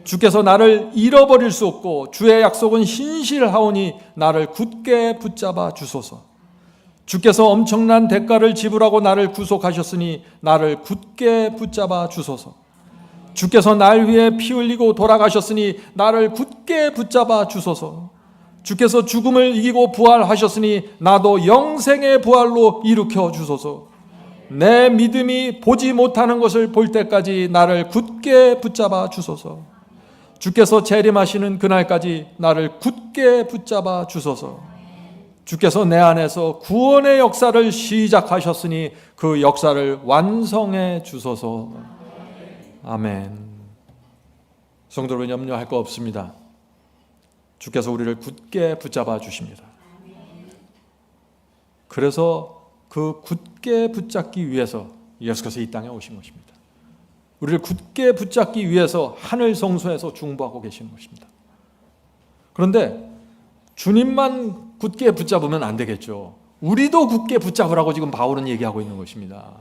주께서 나를 잃어버릴 수 없고 주의 약속은 신실하오니 나를 굳게 붙잡아 주소서. 주께서 엄청난 대가를 지불하고 나를 구속하셨으니 나를 굳게 붙잡아 주소서. 주께서 날 위해 피 흘리고 돌아가셨으니 나를 굳게 붙잡아 주소서. 주께서 죽음을 이기고 부활하셨으니 나도 영생의 부활로 일으켜 주소서. 내 믿음이 보지 못하는 것을 볼 때까지 나를 굳게 붙잡아 주소서. 주께서 재림하시는 그날까지 나를 굳게 붙잡아 주소서. 주께서 내 안에서 구원의 역사를 시작하셨으니 그 역사를 완성해 주소서. 아멘. 성도 여러분, 염려할 거 없습니다. 주께서 우리를 굳게 붙잡아 주십니다. 그래서 그 굳게 붙잡기 위해서 예수께서 이 땅에 오신 것입니다. 우리를 굳게 붙잡기 위해서 하늘 성소에서 중보하고 계시는 것입니다. 그런데 주님만 굳게 붙잡으면 안 되겠죠. 우리도 굳게 붙잡으라고 지금 바울은 얘기하고 있는 것입니다.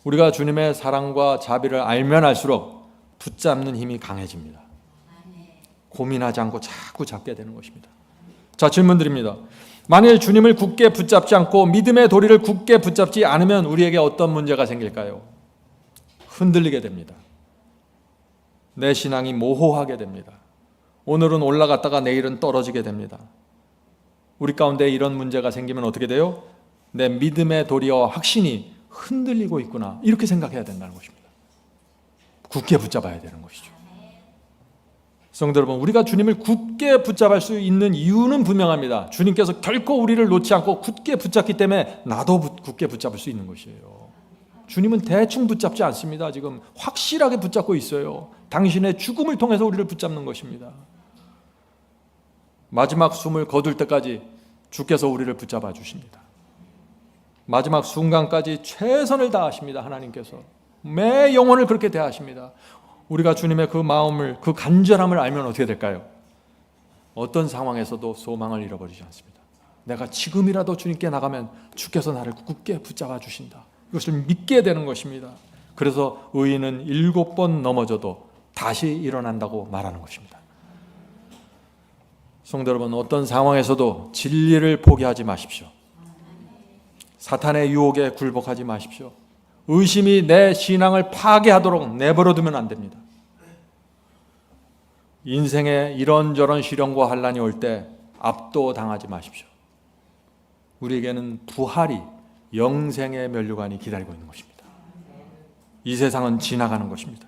우리가 주님의 사랑과 자비를 알면 알수록 붙잡는 힘이 강해집니다. 고민하지 않고 자꾸 잡게 되는 것입니다. 자, 질문 드립니다. 만일 주님을 굳게 붙잡지 않고 믿음의 도리를 굳게 붙잡지 않으면 우리에게 어떤 문제가 생길까요? 흔들리게 됩니다. 내 신앙이 모호하게 됩니다. 오늘은 올라갔다가 내일은 떨어지게 됩니다. 우리 가운데 이런 문제가 생기면 어떻게 돼요? 내 믿음의 도리와 확신이 흔들리고 있구나, 이렇게 생각해야 된다는 것입니다. 굳게 붙잡아야 되는 것이죠. 성도 여러분, 우리가 주님을 굳게 붙잡을 수 있는 이유는 분명합니다. 주님께서 결코 우리를 놓지 않고 굳게 붙잡기 때문에 나도 굳게 붙잡을 수 있는 것이에요. 주님은 대충 붙잡지 않습니다. 지금 확실하게 붙잡고 있어요. 당신의 죽음을 통해서 우리를 붙잡는 것입니다. 마지막 숨을 거둘 때까지 주께서 우리를 붙잡아 주십니다. 마지막 순간까지 최선을 다하십니다. 하나님께서 매 영혼을 그렇게 대하십니다. 우리가 주님의 그 마음을, 그 간절함을 알면 어떻게 될까요? 어떤 상황에서도 소망을 잃어버리지 않습니다. 내가 지금이라도 주님께 나가면 주께서 나를 굳게 붙잡아 주신다. 이것을 믿게 되는 것입니다. 그래서 의인은 7번 넘어져도 다시 일어난다고 말하는 것입니다. 성도 여러분, 어떤 상황에서도 진리를 포기하지 마십시오. 사탄의 유혹에 굴복하지 마십시오. 의심이 내 신앙을 파괴하도록 내버려두면 안 됩니다. 인생에 이런저런 시련과 환난이 올 때 압도당하지 마십시오. 우리에게는 부활이, 영생의 면류관이 기다리고 있는 것입니다. 이 세상은 지나가는 것입니다.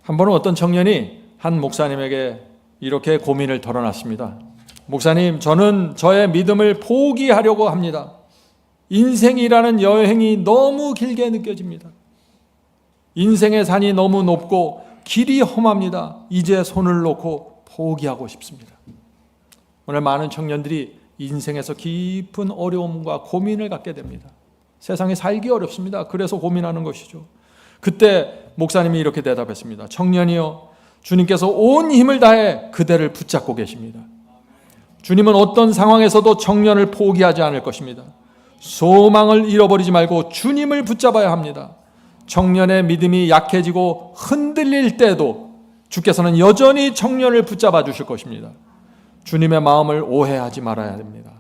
한 번은 어떤 청년이 한 목사님에게 이렇게 고민을 털어놨습니다. 목사님, 저는 저의 믿음을 포기하려고 합니다. 인생이라는 여행이 너무 길게 느껴집니다. 인생의 산이 너무 높고 길이 험합니다. 이제 손을 놓고 포기하고 싶습니다. 오늘 많은 청년들이 인생에서 깊은 어려움과 고민을 갖게 됩니다. 세상에 살기 어렵습니다. 그래서 고민하는 것이죠. 그때 목사님이 이렇게 대답했습니다. 청년이여, 주님께서 온 힘을 다해 그대를 붙잡고 계십니다. 주님은 어떤 상황에서도 청년을 포기하지 않을 것입니다. 소망을 잃어버리지 말고 주님을 붙잡아야 합니다. 청년의 믿음이 약해지고 흔들릴 때도 주께서는 여전히 청년을 붙잡아 주실 것입니다. 주님의 마음을 오해하지 말아야 됩니다.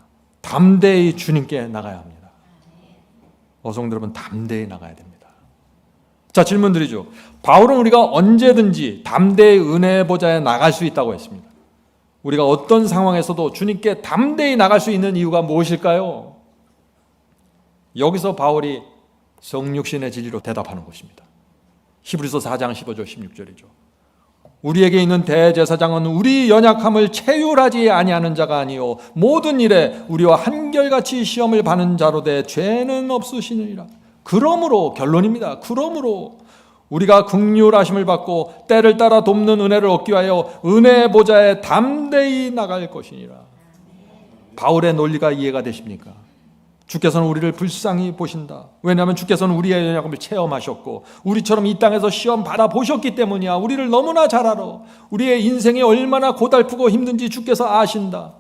담대히 주님께 나가야 합니다. 어성들 여러분, 담대히 나가야 됩니다. 자, 질문 드리죠. 바울은 우리가 언제든지 담대히 은혜의 보좌에 나갈 수 있다고 했습니다. 우리가 어떤 상황에서도 주님께 담대히 나갈 수 있는 이유가 무엇일까요? 여기서 바울이 성육신의 진리로 대답하는 것입니다. 히브리서 4장 15절 16절이죠. 우리에게 있는 대제사장은 우리 연약함을 체휼하지 아니하는 자가 아니요 모든 일에 우리와 한결같이 시험을 받는 자로 돼 죄는 없으시느니라. 그러므로, 결론입니다. 그러므로 우리가 긍휼하심을 받고 때를 따라 돕는 은혜를 얻기 위하여 은혜의 보좌에 담대히 나갈 것이니라. 바울의 논리가 이해가 되십니까? 주께서는 우리를 불쌍히 보신다. 왜냐하면 주께서는 우리의 연약함을 체험하셨고 우리처럼 이 땅에서 시험 받아보셨기 때문이야. 우리를 너무나 잘 알아. 우리의 인생이 얼마나 고달프고 힘든지 주께서 아신다.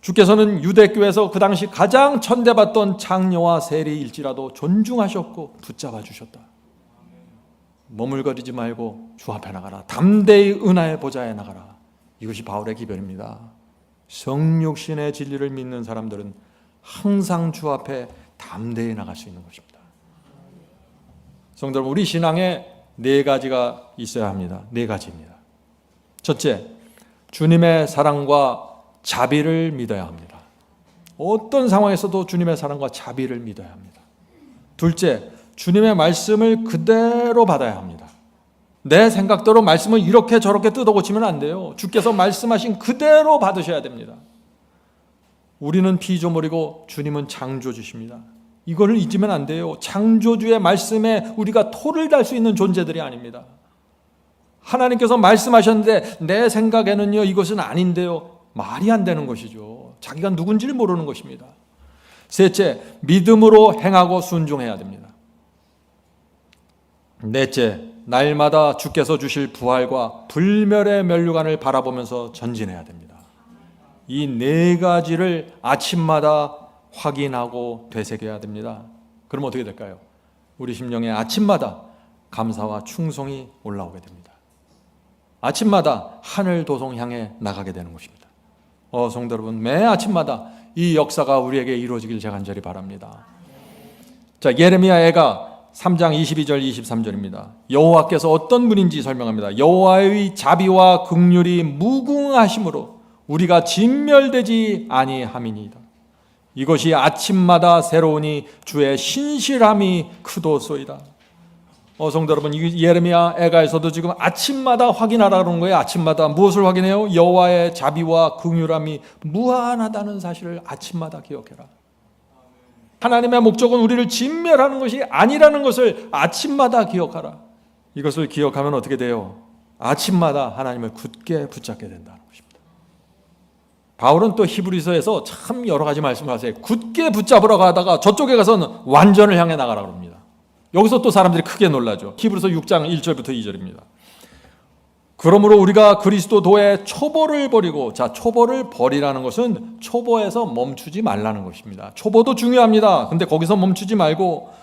주께서는 유대교에서 그 당시 가장 천대받던 장녀와 세리일지라도 존중하셨고 붙잡아 주셨다. 머물거리지 말고 주 앞에 나가라. 담대히 은혜의 보좌에 나가라. 이것이 바울의 기별입니다. 성육신의 진리를 믿는 사람들은 항상 주 앞에 담대히 나갈 수 있는 것입니다. 성도 여러분, 우리 신앙에 네 가지가 있어야 합니다. 네 가지입니다. 첫째, 주님의 사랑과 자비를 믿어야 합니다. 어떤 상황에서도 주님의 사랑과 자비를 믿어야 합니다. 둘째, 주님의 말씀을 그대로 받아야 합니다. 내 생각대로 말씀을 이렇게 저렇게 뜯어고치면 안 돼요. 주께서 말씀하신 그대로 받으셔야 됩니다. 우리는 피조물이고 주님은 창조주십니다. 이거를 잊으면 안 돼요. 창조주의 말씀에 우리가 토를 달 수 있는 존재들이 아닙니다. 하나님께서 말씀하셨는데 내 생각에는요 이것은 아닌데요. 말이 안 되는 것이죠. 자기가 누군지를 모르는 것입니다. 셋째, 믿음으로 행하고 순종해야 됩니다. 넷째, 날마다 주께서 주실 부활과 불멸의 면류관을 바라보면서 전진해야 됩니다. 이 네 가지를 아침마다 확인하고 되새겨야 됩니다. 그럼 어떻게 될까요? 우리 심령에 아침마다 감사와 충성이 올라오게 됩니다. 아침마다 하늘 도성 향해 나가게 되는 것입니다. 성도 여러분, 매 아침마다 이 역사가 우리에게 이루어지길 제가 간절히 바랍니다. 자, 예레미야 애가 3장 22절 23절입니다. 여호와께서 어떤 분인지 설명합니다. 여호와의 자비와 긍휼이 무궁하심으로 우리가 진멸되지 아니함이니이다. 이것이 아침마다 새로우니 주의 신실함이 크도소이다. 성도 여러분, 예레미야 애가에서도 지금 아침마다 확인하라는 거예요. 아침마다 무엇을 확인해요? 여호와의 자비와 긍휼함이 무한하다는 사실을 아침마다 기억해라. 하나님의 목적은 우리를 진멸하는 것이 아니라는 것을 아침마다 기억하라. 이것을 기억하면 어떻게 돼요? 아침마다 하나님을 굳게 붙잡게 된다는 것입니다. 바울은 또 히브리서에서 참 여러 가지 말씀을 하세요. 굳게 붙잡으라고 하다가 저쪽에 가서는 완전을 향해 나가라고 합니다. 여기서 또 사람들이 크게 놀라죠. 히브리서 6장 1절부터 2절입니다. 그러므로 우리가 그리스도도의 초보를 버리고, 자, 초보를 버리라는 것은 초보에서 멈추지 말라는 것입니다. 초보도 중요합니다. 근데 거기서 멈추지 말고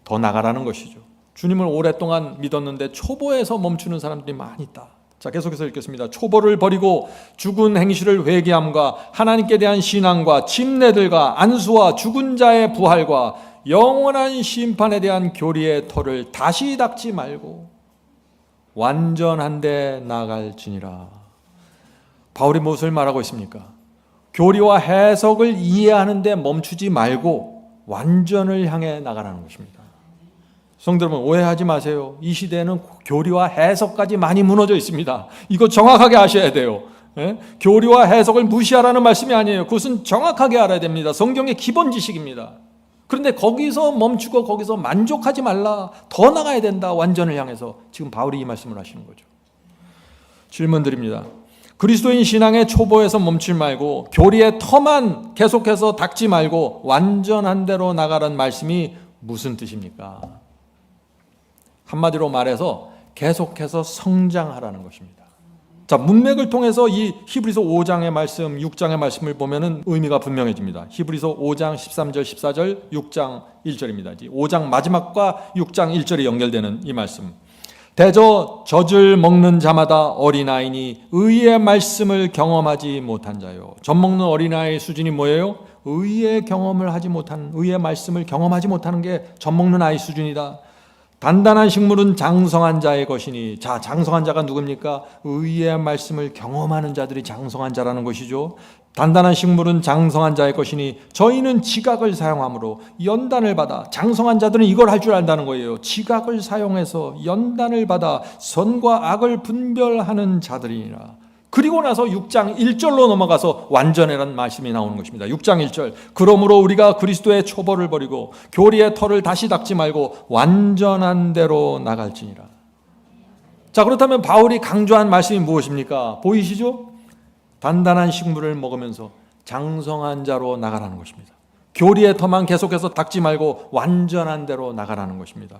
더 나가라는 것이죠. 주님을 오랫동안 믿었는데 초보에서 멈추는 사람들이 많이 있다. 자, 계속해서 읽겠습니다. 초보를 버리고 죽은 행실을 회개함과 하나님께 대한 신앙과 침례들과 안수와 죽은 자의 부활과 영원한 심판에 대한 교리의 터를 다시 닦지 말고 완전한 데 나갈지니라. 바울이 무엇을 말하고 있습니까? 교리와 해석을 이해하는 데 멈추지 말고 완전을 향해 나가라는 것입니다. 성도 여러분, 오해하지 마세요. 이 시대에는 교리와 해석까지 많이 무너져 있습니다. 이거 정확하게 아셔야 돼요. 예? 교리와 해석을 무시하라는 말씀이 아니에요. 그것은 정확하게 알아야 됩니다. 성경의 기본 지식입니다. 그런데 거기서 멈추고 거기서 만족하지 말라. 더 나가야 된다. 완전을 향해서. 지금 바울이 이 말씀을 하시는 거죠. 질문 드립니다. 그리스도인 신앙의 초보에서 멈추지 말고 교리의 터만 계속해서 닦지 말고 완전한 대로 나가라는 말씀이 무슨 뜻입니까? 한마디로 말해서 계속해서 성장하라는 것입니다. 자, 문맥을 통해서 이 히브리서 5장의 말씀, 6장의 말씀을 보면은 의미가 분명해집니다. 히브리서 5장 13절, 14절, 6장 1절입니다. 5장 마지막과 6장 1절이 연결되는 이 말씀. 대저 젖을 먹는 자마다 어린아이니 의의 말씀을 경험하지 못한 자요. 젖 먹는 어린아이의 수준이 뭐예요? 의의 경험을 하지 못한, 의의 말씀을 경험하지 못하는 게 젖 먹는 아이 수준이다. 단단한 식물은 장성한 자의 것이니. 자, 장성한 자가 누굽니까? 의의 말씀을 경험하는 자들이 장성한 자라는 것이죠. 단단한 식물은 장성한 자의 것이니 저희는 지각을 사용함으로 연단을 받아. 장성한 자들은 이걸 할 줄 안다는 거예요. 지각을 사용해서 연단을 받아 선과 악을 분별하는 자들이니라. 그리고 나서 6장 1절로 넘어가서 완전해라는 말씀이 나오는 것입니다. 6장 1절. 그러므로 우리가 그리스도의 초보를 버리고 교리의 터를 다시 닦지 말고 완전한 대로 나갈지니라. 자, 그렇다면 바울이 강조한 말씀이 무엇입니까? 보이시죠? 단단한 식물을 먹으면서 장성한 자로 나가라는 것입니다. 교리의 터만 계속해서 닦지 말고 완전한 대로 나가라는 것입니다.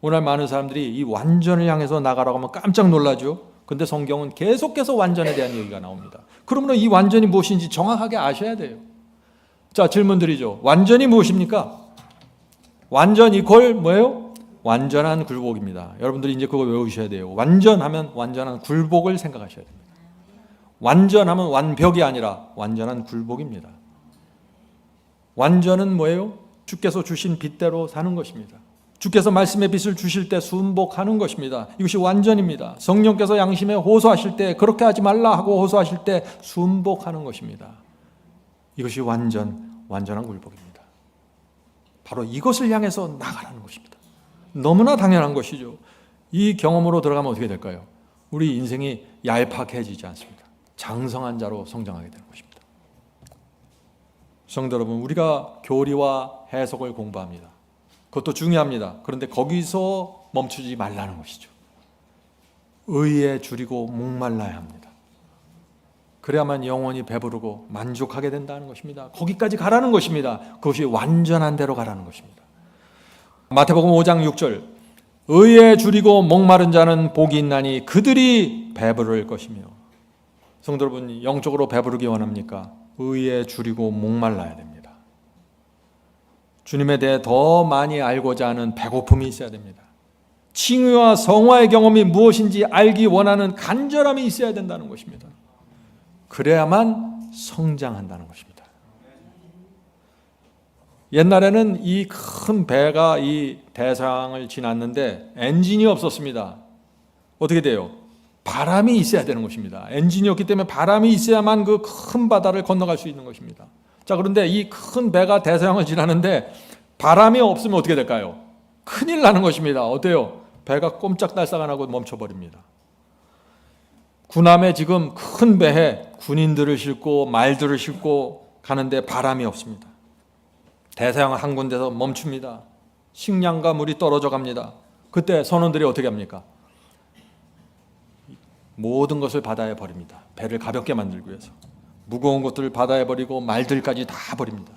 오늘 많은 사람들이 이 완전을 향해서 나가라고 하면 깜짝 놀라죠. 그런데 성경은 계속해서 완전에 대한 얘기가 나옵니다. 그러므로 이 완전이 무엇인지 정확하게 아셔야 돼요. 자, 질문 드리죠. 완전이 무엇입니까? 완전 이퀄 뭐예요? 완전한 굴복입니다. 여러분들이 이제 그거 외우셔야 돼요. 완전하면 완전한 굴복을 생각하셔야 됩니다. 완전하면 완벽이 아니라 완전한 굴복입니다. 완전은 뭐예요? 주께서 주신 빛대로 사는 것입니다. 주께서 말씀의 빛을 주실 때 순복하는 것입니다. 이것이 완전입니다. 성령께서 양심에 호소하실 때 그렇게 하지 말라 하고 호소하실 때 순복하는 것입니다. 이것이 완전한 굴복입니다. 바로 이것을 향해서 나가라는 것입니다. 너무나 당연한 것이죠. 이 경험으로 들어가면 어떻게 될까요? 우리 인생이 얄팍해지지 않습니다. 장성한 자로 성장하게 되는 것입니다. 성도 여러분, 우리가 교리와 해석을 공부합니다. 그것도 중요합니다. 그런데 거기서 멈추지 말라는 것이죠. 의에 줄이고 목말라야 합니다. 그래야만 영원히 배부르고 만족하게 된다는 것입니다. 거기까지 가라는 것입니다. 그것이 완전한 대로 가라는 것입니다. 마태복음 5장 6절. 의에 줄이고 목마른 자는 복이 있나니 그들이 배부를 것이며. 성도 여러분, 영적으로 배부르기 원합니까? 의에 줄이고 목말라야 됩니다. 주님에 대해 더 많이 알고자 하는 배고픔이 있어야 됩니다. 칭의와 성화의 경험이 무엇인지 알기 원하는 간절함이 있어야 된다는 것입니다. 그래야만 성장한다는 것입니다. 옛날에는 이 큰 배가 이 대서양을 지났는데 엔진이 없었습니다. 어떻게 돼요? 바람이 있어야 되는 것입니다. 엔진이 없기 때문에 바람이 있어야만 그 큰 바다를 건너갈 수 있는 것입니다. 자, 그런데 이 큰 배가 대서양을 지나는데 바람이 없으면 어떻게 될까요? 큰일 나는 것입니다. 어때요? 배가 꼼짝달싹 안 하고 멈춰버립니다. 군함에 지금 큰 배에 군인들을 싣고 말들을 싣고 가는데 바람이 없습니다. 대서양 한 군데서 멈춥니다. 식량과 물이 떨어져 갑니다. 그때 선원들이 어떻게 합니까? 모든 것을 바다에 버립니다. 배를 가볍게 만들기 위해서. 무거운 것들을 바다에 버리고 말들까지 다 버립니다.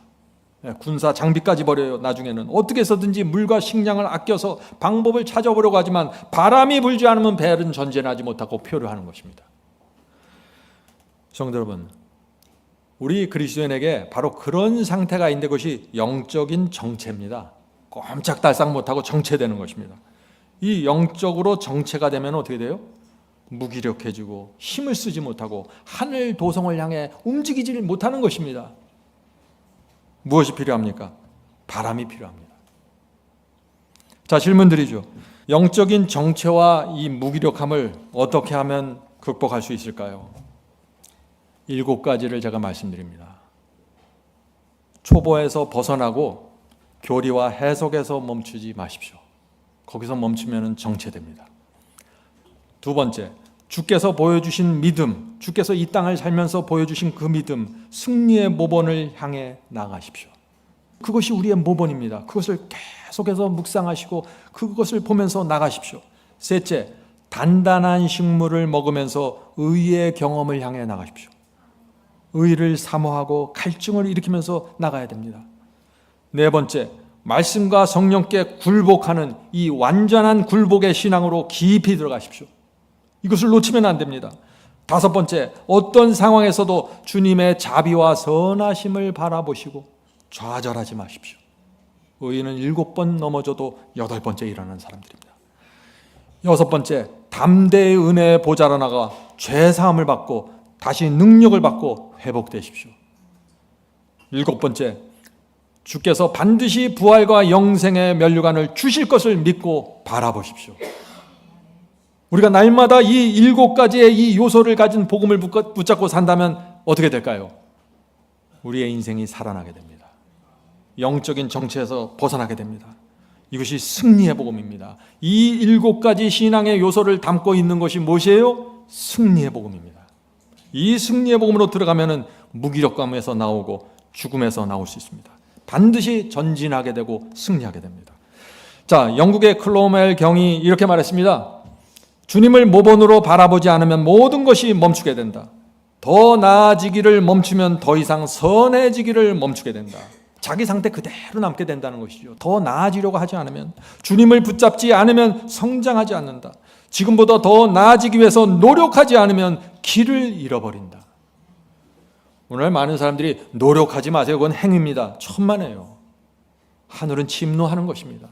군사 장비까지 버려요. 나중에는 어떻게 해서든지 물과 식량을 아껴서 방법을 찾아보려고 하지만 바람이 불지 않으면 배는 전진하지 못하고 표류하는 것입니다. 성도 여러분, 우리 그리스도인에게 바로 그런 상태가 있는 것이 영적인 정체입니다. 꼼짝달싹 못하고 정체되는 것입니다. 이 영적으로 정체가 되면 어떻게 돼요? 무기력해지고 힘을 쓰지 못하고 하늘 도성을 향해 움직이지 못하는 것입니다. 무엇이 필요합니까? 바람이 필요합니다. 자, 질문 드리죠. 영적인 정체와 이 무기력함을 어떻게 하면 극복할 수 있을까요? 7가지를 제가 말씀드립니다. 초보에서 벗어나고 교리와 해석에서 멈추지 마십시오. 거기서 멈추면 정체됩니다. 2번째, 주께서 보여주신 믿음, 주께서 이 땅을 살면서 보여주신 그 믿음, 승리의 모본을 향해 나가십시오. 그것이 우리의 모본입니다. 그것을 계속해서 묵상하시고 그것을 보면서 나가십시오. 셋째, 단단한 식물을 먹으면서 의의 경험을 향해 나가십시오. 의를 사모하고 갈증을 일으키면서 나가야 됩니다. 4번째, 말씀과 성령께 굴복하는 이 완전한 굴복의 신앙으로 깊이 들어가십시오. 이것을 놓치면 안 됩니다. 5번째, 어떤 상황에서도 주님의 자비와 선하심을 바라보시고 좌절하지 마십시오. 의인은 7번 넘어져도 8번째 일어나는 사람들입니다. 6번째, 담대의 은혜에 보좌로 나가 죄사함을 받고 다시 능력을 받고 회복되십시오. 7번째, 주께서 반드시 부활과 영생의 면류관을 주실 것을 믿고 바라보십시오. 우리가 날마다 이 7가지의 이 요소를 가진 복음을 붙잡고 산다면 어떻게 될까요? 우리의 인생이 살아나게 됩니다. 영적인 정체에서 벗어나게 됩니다. 이것이 승리의 복음입니다. 이 7가지 신앙의 요소를 담고 있는 것이 무엇이에요? 승리의 복음입니다. 이 승리의 복음으로 들어가면 무기력감에서 나오고 죽음에서 나올 수 있습니다. 반드시 전진하게 되고 승리하게 됩니다. 자, 영국의 클로멜 경이 이렇게 말했습니다. 주님을 모본으로 바라보지 않으면 모든 것이 멈추게 된다. 더 나아지기를 멈추면 더 이상 선해지기를 멈추게 된다. 자기 상태 그대로 남게 된다는 것이죠. 더 나아지려고 하지 않으면, 주님을 붙잡지 않으면 성장하지 않는다. 지금보다 더 나아지기 위해서 노력하지 않으면 길을 잃어버린다. 오늘 많은 사람들이 노력하지 마세요. 그건 행위입니다. 천만에요. 하늘은 침노하는 것입니다.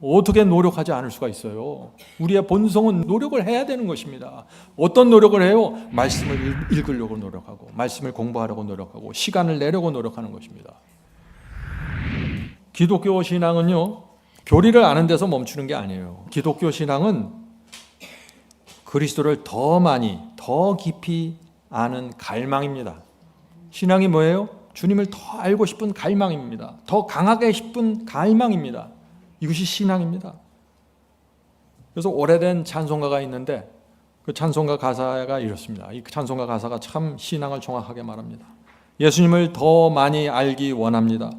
어떻게 노력하지 않을 수가 있어요? 우리의 본성은 노력을 해야 되는 것입니다. 어떤 노력을 해요? 말씀을 읽으려고 노력하고, 말씀을 공부하려고 노력하고, 시간을 내려고 노력하는 것입니다. 기독교 신앙은요, 교리를 아는 데서 멈추는 게 아니에요. 기독교 신앙은 그리스도를 더 많이, 더 깊이 아는 갈망입니다. 신앙이 뭐예요? 주님을 더 알고 싶은 갈망입니다. 더 강하게 싶은 갈망입니다. 이것이 신앙입니다. 그래서 오래된 찬송가가 있는데 그 찬송가 가사가 이렇습니다. 이 찬송가 가사가 참 신앙을 정확하게 말합니다. 예수님을 더 많이 알기 원합니다.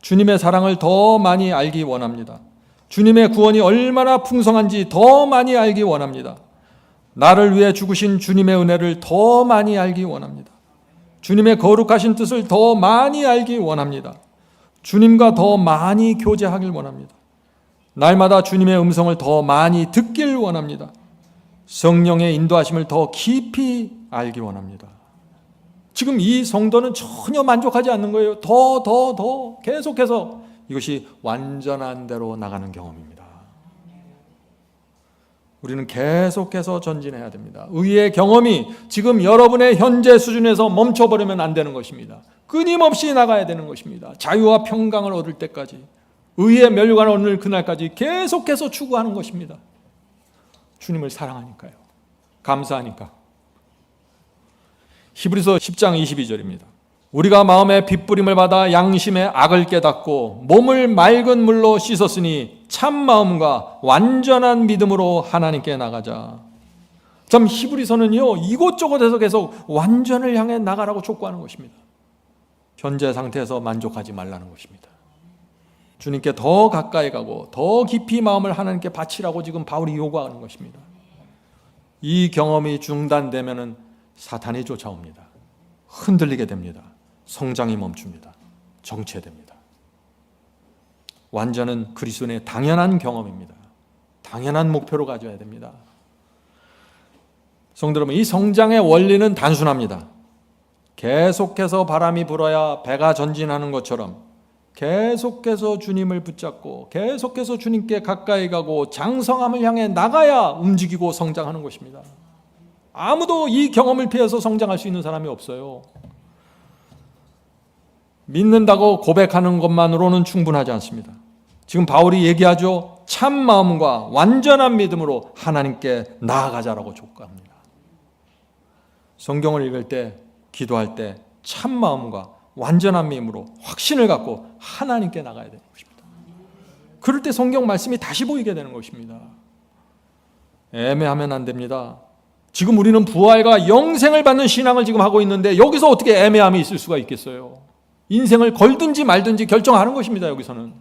주님의 사랑을 더 많이 알기 원합니다. 주님의 구원이 얼마나 풍성한지 더 많이 알기 원합니다. 나를 위해 죽으신 주님의 은혜를 더 많이 알기 원합니다. 주님의 거룩하신 뜻을 더 많이 알기 원합니다. 주님과 더 많이 교제하길 원합니다. 날마다 주님의 음성을 더 많이 듣길 원합니다. 성령의 인도하심을 더 깊이 알기 원합니다. 지금 이 성도는 전혀 만족하지 않는 거예요. 더 계속해서 이것이 완전한 대로 나가는 경험입니다. 우리는 계속해서 전진해야 됩니다. 의의 경험이 지금 여러분의 현재 수준에서 멈춰버리면 안 되는 것입니다. 끊임없이 나가야 되는 것입니다. 자유와 평강을 얻을 때까지, 의의 면류관을 얻는 그날까지 계속해서 추구하는 것입니다. 주님을 사랑하니까요. 감사하니까. 히브리서 10장 22절입니다. 우리가 마음의 빗부림을 받아 양심의 악을 깨닫고 몸을 맑은 물로 씻었으니 참 마음과 완전한 믿음으로 하나님께 나가자. 참 히브리서는요, 이곳저곳에서 계속 완전을 향해 나가라고 촉구하는 것입니다. 현재 상태에서 만족하지 말라는 것입니다. 주님께 더 가까이 가고 더 깊이 마음을 하나님께 바치라고 지금 바울이 요구하는 것입니다. 이 경험이 중단되면은 사탄이 쫓아옵니다. 흔들리게 됩니다. 성장이 멈춥니다. 정체됩니다. 완전은 그리스도의 당연한 경험입니다. 당연한 목표로 가져야 됩니다. 성도 여러분, 이 성장의 원리는 단순합니다. 계속해서 바람이 불어야 배가 전진하는 것처럼 계속해서 주님을 붙잡고 계속해서 주님께 가까이 가고 장성함을 향해 나가야 움직이고 성장하는 것입니다. 아무도 이 경험을 피해서 성장할 수 있는 사람이 없어요. 믿는다고 고백하는 것만으로는 충분하지 않습니다. 지금 바울이 얘기하죠. 참 마음과 완전한 믿음으로 하나님께 나아가자라고 촉구합니다. 성경을 읽을 때, 기도할 때 참 마음과 완전한 믿음으로 확신을 갖고 하나님께 나가야 되는 것입니다. 그럴 때 성경 말씀이 다시 보이게 되는 것입니다. 애매하면 안 됩니다. 지금 우리는 부활과 영생을 받는 신앙을 지금 하고 있는데 여기서 어떻게 애매함이 있을 수가 있겠어요? 인생을 걸든지 말든지 결정하는 것입니다. 여기서는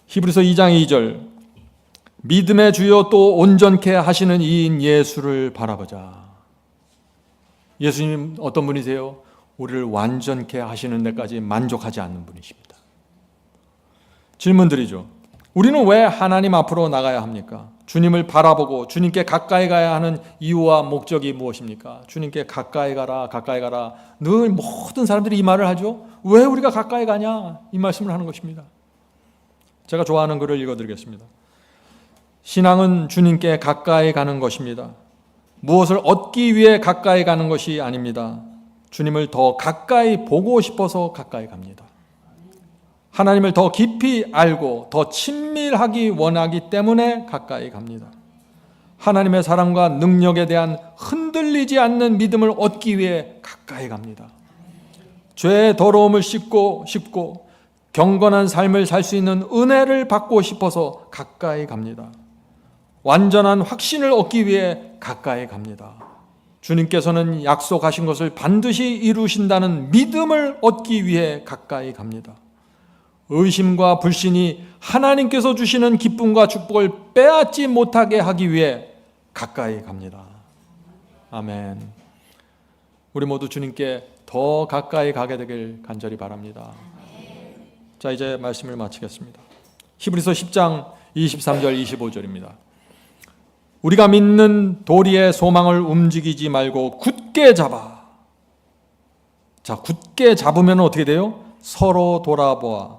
히브리서 2장 2절 믿음의 주여 또 온전케 하시는 이인 예수를 바라보자. 예수님 어떤 분이세요? 우리를 완전케 하시는 데까지 만족하지 않는 분이십니다. 질문 드리죠. 우리는 왜 하나님 앞으로 나가야 합니까? 주님을 바라보고 주님께 가까이 가야 하는 이유와 목적이 무엇입니까? 주님께 가까이 가라, 가까이 가라. 늘 모든 사람들이 이 말을 하죠. 왜 우리가 가까이 가냐? 이 말씀을 하는 것입니다. 제가 좋아하는 글을 읽어드리겠습니다. 신앙은 주님께 가까이 가는 것입니다. 무엇을 얻기 위해 가까이 가는 것이 아닙니다. 주님을 더 가까이 보고 싶어서 가까이 갑니다. 하나님을 더 깊이 알고 더 친밀하기 원하기 때문에 가까이 갑니다. 하나님의 사랑과 능력에 대한 흔들리지 않는 믿음을 얻기 위해 가까이 갑니다. 죄의 더러움을 씻고 싶고 경건한 삶을 살 수 있는 은혜를 받고 싶어서 가까이 갑니다. 완전한 확신을 얻기 위해 가까이 갑니다. 주님께서는 약속하신 것을 반드시 이루신다는 믿음을 얻기 위해 가까이 갑니다. 의심과 불신이 하나님께서 주시는 기쁨과 축복을 빼앗지 못하게 하기 위해 가까이 갑니다. 아멘. 우리 모두 주님께 더 가까이 가게 되길 간절히 바랍니다. 자, 이제 말씀을 마치겠습니다. 히브리서 10장 23절 25절입니다. 우리가 믿는 도리의 소망을 움직이지 말고 굳게 잡아. 자, 굳게 잡으면 어떻게 돼요? 서로 돌아보아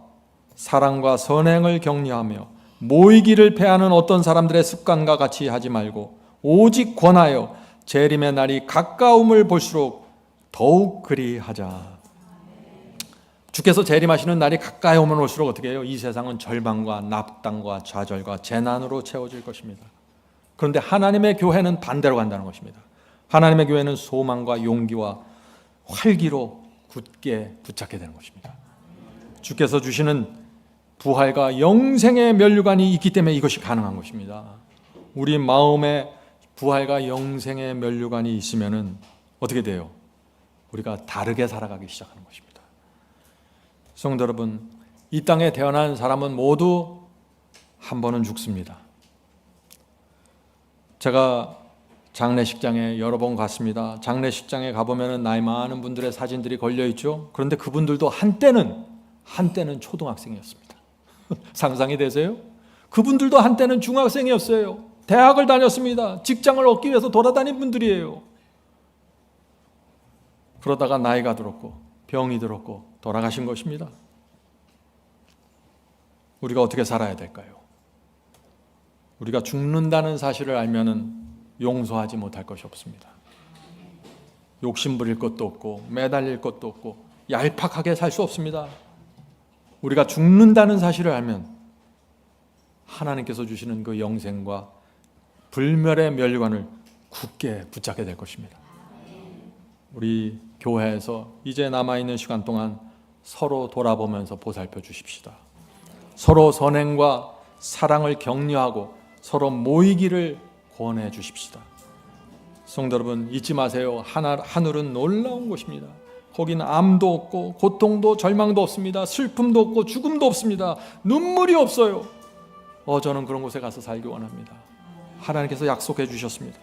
사랑과 선행을 격려하며 모이기를 패하는 어떤 사람들의 습관과 같이 하지 말고 오직 권하여 재림의 날이 가까움을 볼수록 더욱 그리하자. 주께서 재림하시는 날이 가까이 오면 올수록 어떻게 해요? 이 세상은 절망과 낙담과 좌절과 재난으로 채워질 것입니다. 그런데 하나님의 교회는 반대로 간다는 것입니다. 하나님의 교회는 소망과 용기와 활기로 굳게 붙잡게 되는 것입니다. 주께서 주시는 부활과 영생의 면류관이 있기 때문에 이것이 가능한 것입니다. 우리 마음에 부활과 영생의 면류관이 있으면 어떻게 돼요? 우리가 다르게 살아가기 시작하는 것입니다. 성도 여러분, 이 땅에 태어난 사람은 모두 한 번은 죽습니다. 제가 장례식장에 여러 번 갔습니다. 장례식장에 가보면 나이 많은 분들의 사진들이 걸려있죠. 그런데 그분들도 한때는 초등학생이었습니다. 상상이 되세요? 그분들도 한때는 중학생이었어요. 대학을 다녔습니다. 직장을 얻기 위해서 돌아다닌 분들이에요. 그러다가 나이가 들었고 병이 들었고 돌아가신 것입니다. 우리가 어떻게 살아야 될까요? 우리가 죽는다는 사실을 알면은 용서하지 못할 것이 없습니다. 욕심 부릴 것도 없고 매달릴 것도 없고 얄팍하게 살 수 없습니다. 우리가 죽는다는 사실을 알면 하나님께서 주시는 그 영생과 불멸의 면류관을 굳게 붙잡게 될 것입니다. 우리 교회에서 이제 남아있는 시간 동안 서로 돌아보면서 보살펴 주십시다. 서로 선행과 사랑을 격려하고 서로 모이기를 권해 주십시다. 성도 여러분, 잊지 마세요. 하늘은 놀라운 곳입니다. 거기는 암도 없고 고통도 절망도 없습니다. 슬픔도 없고 죽음도 없습니다. 눈물이 없어요. 저는 그런 곳에 가서 살기 원합니다. 하나님께서 약속해 주셨습니다.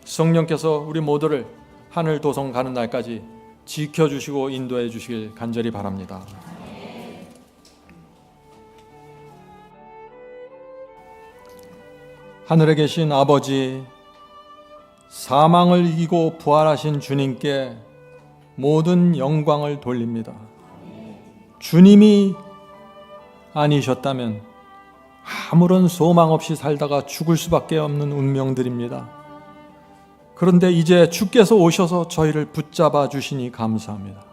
성령께서 우리 모두를 하늘 도성 가는 날까지 지켜주시고 인도해 주시길 간절히 바랍니다. 하늘에 계신 아버지, 사망을 이기고 부활하신 주님께 모든 영광을 돌립니다. 주님이 아니셨다면 아무런 소망 없이 살다가 죽을 수밖에 없는 운명들입니다. 그런데 이제 주께서 오셔서 저희를 붙잡아 주시니 감사합니다.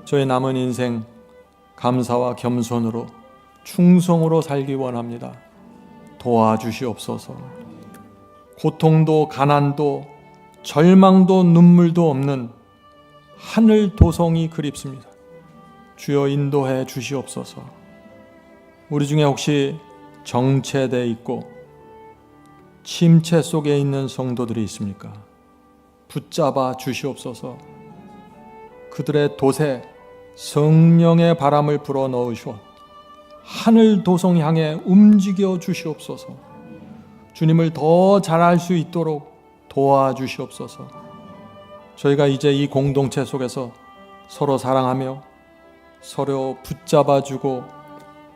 저희 남은 인생 감사와 겸손으로 충성으로 살기 원합니다. 도와주시옵소서. 고통도 가난도 절망도 눈물도 없는 하늘 도성이 그립습니다. 주여 인도해 주시옵소서. 우리 중에 혹시 정체돼 있고 침체 속에 있는 성도들이 있습니까? 붙잡아 주시옵소서. 그들의 돛에 성령의 바람을 불어 넣으시오. 하늘 도성 향해 움직여 주시옵소서. 주님을 더 잘알 수 있도록 도와주시옵소서. 저희가 이제 이 공동체 속에서 서로 사랑하며 서로 붙잡아주고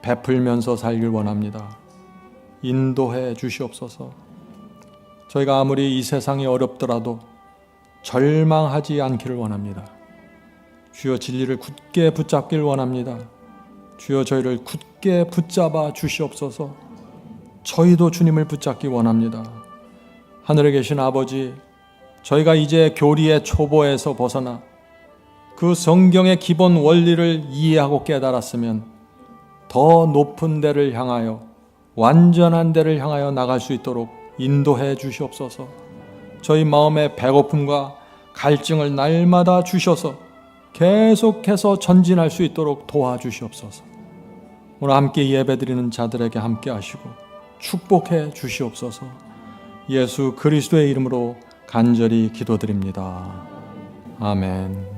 베풀면서 살길 원합니다. 인도해 주시옵소서. 저희가 아무리 이 세상이 어렵더라도 절망하지 않기를 원합니다. 주여 진리를 굳게 붙잡길 원합니다. 주여 저희를 굳게 붙잡아 주시옵소서. 저희도 주님을 붙잡기 원합니다. 하늘에 계신 아버지, 저희가 이제 교리의 초보에서 벗어나 그 성경의 기본 원리를 이해하고 깨달았으면 더 높은 데를 향하여, 완전한 데를 향하여 나갈 수 있도록 인도해 주시옵소서. 저희 마음의 배고픔과 갈증을 날마다 주셔서 계속해서 전진할 수 있도록 도와주시옵소서. 오늘 함께 예배드리는 자들에게 함께 하시고 축복해 주시옵소서. 예수 그리스도의 이름으로 간절히 기도드립니다. 아멘.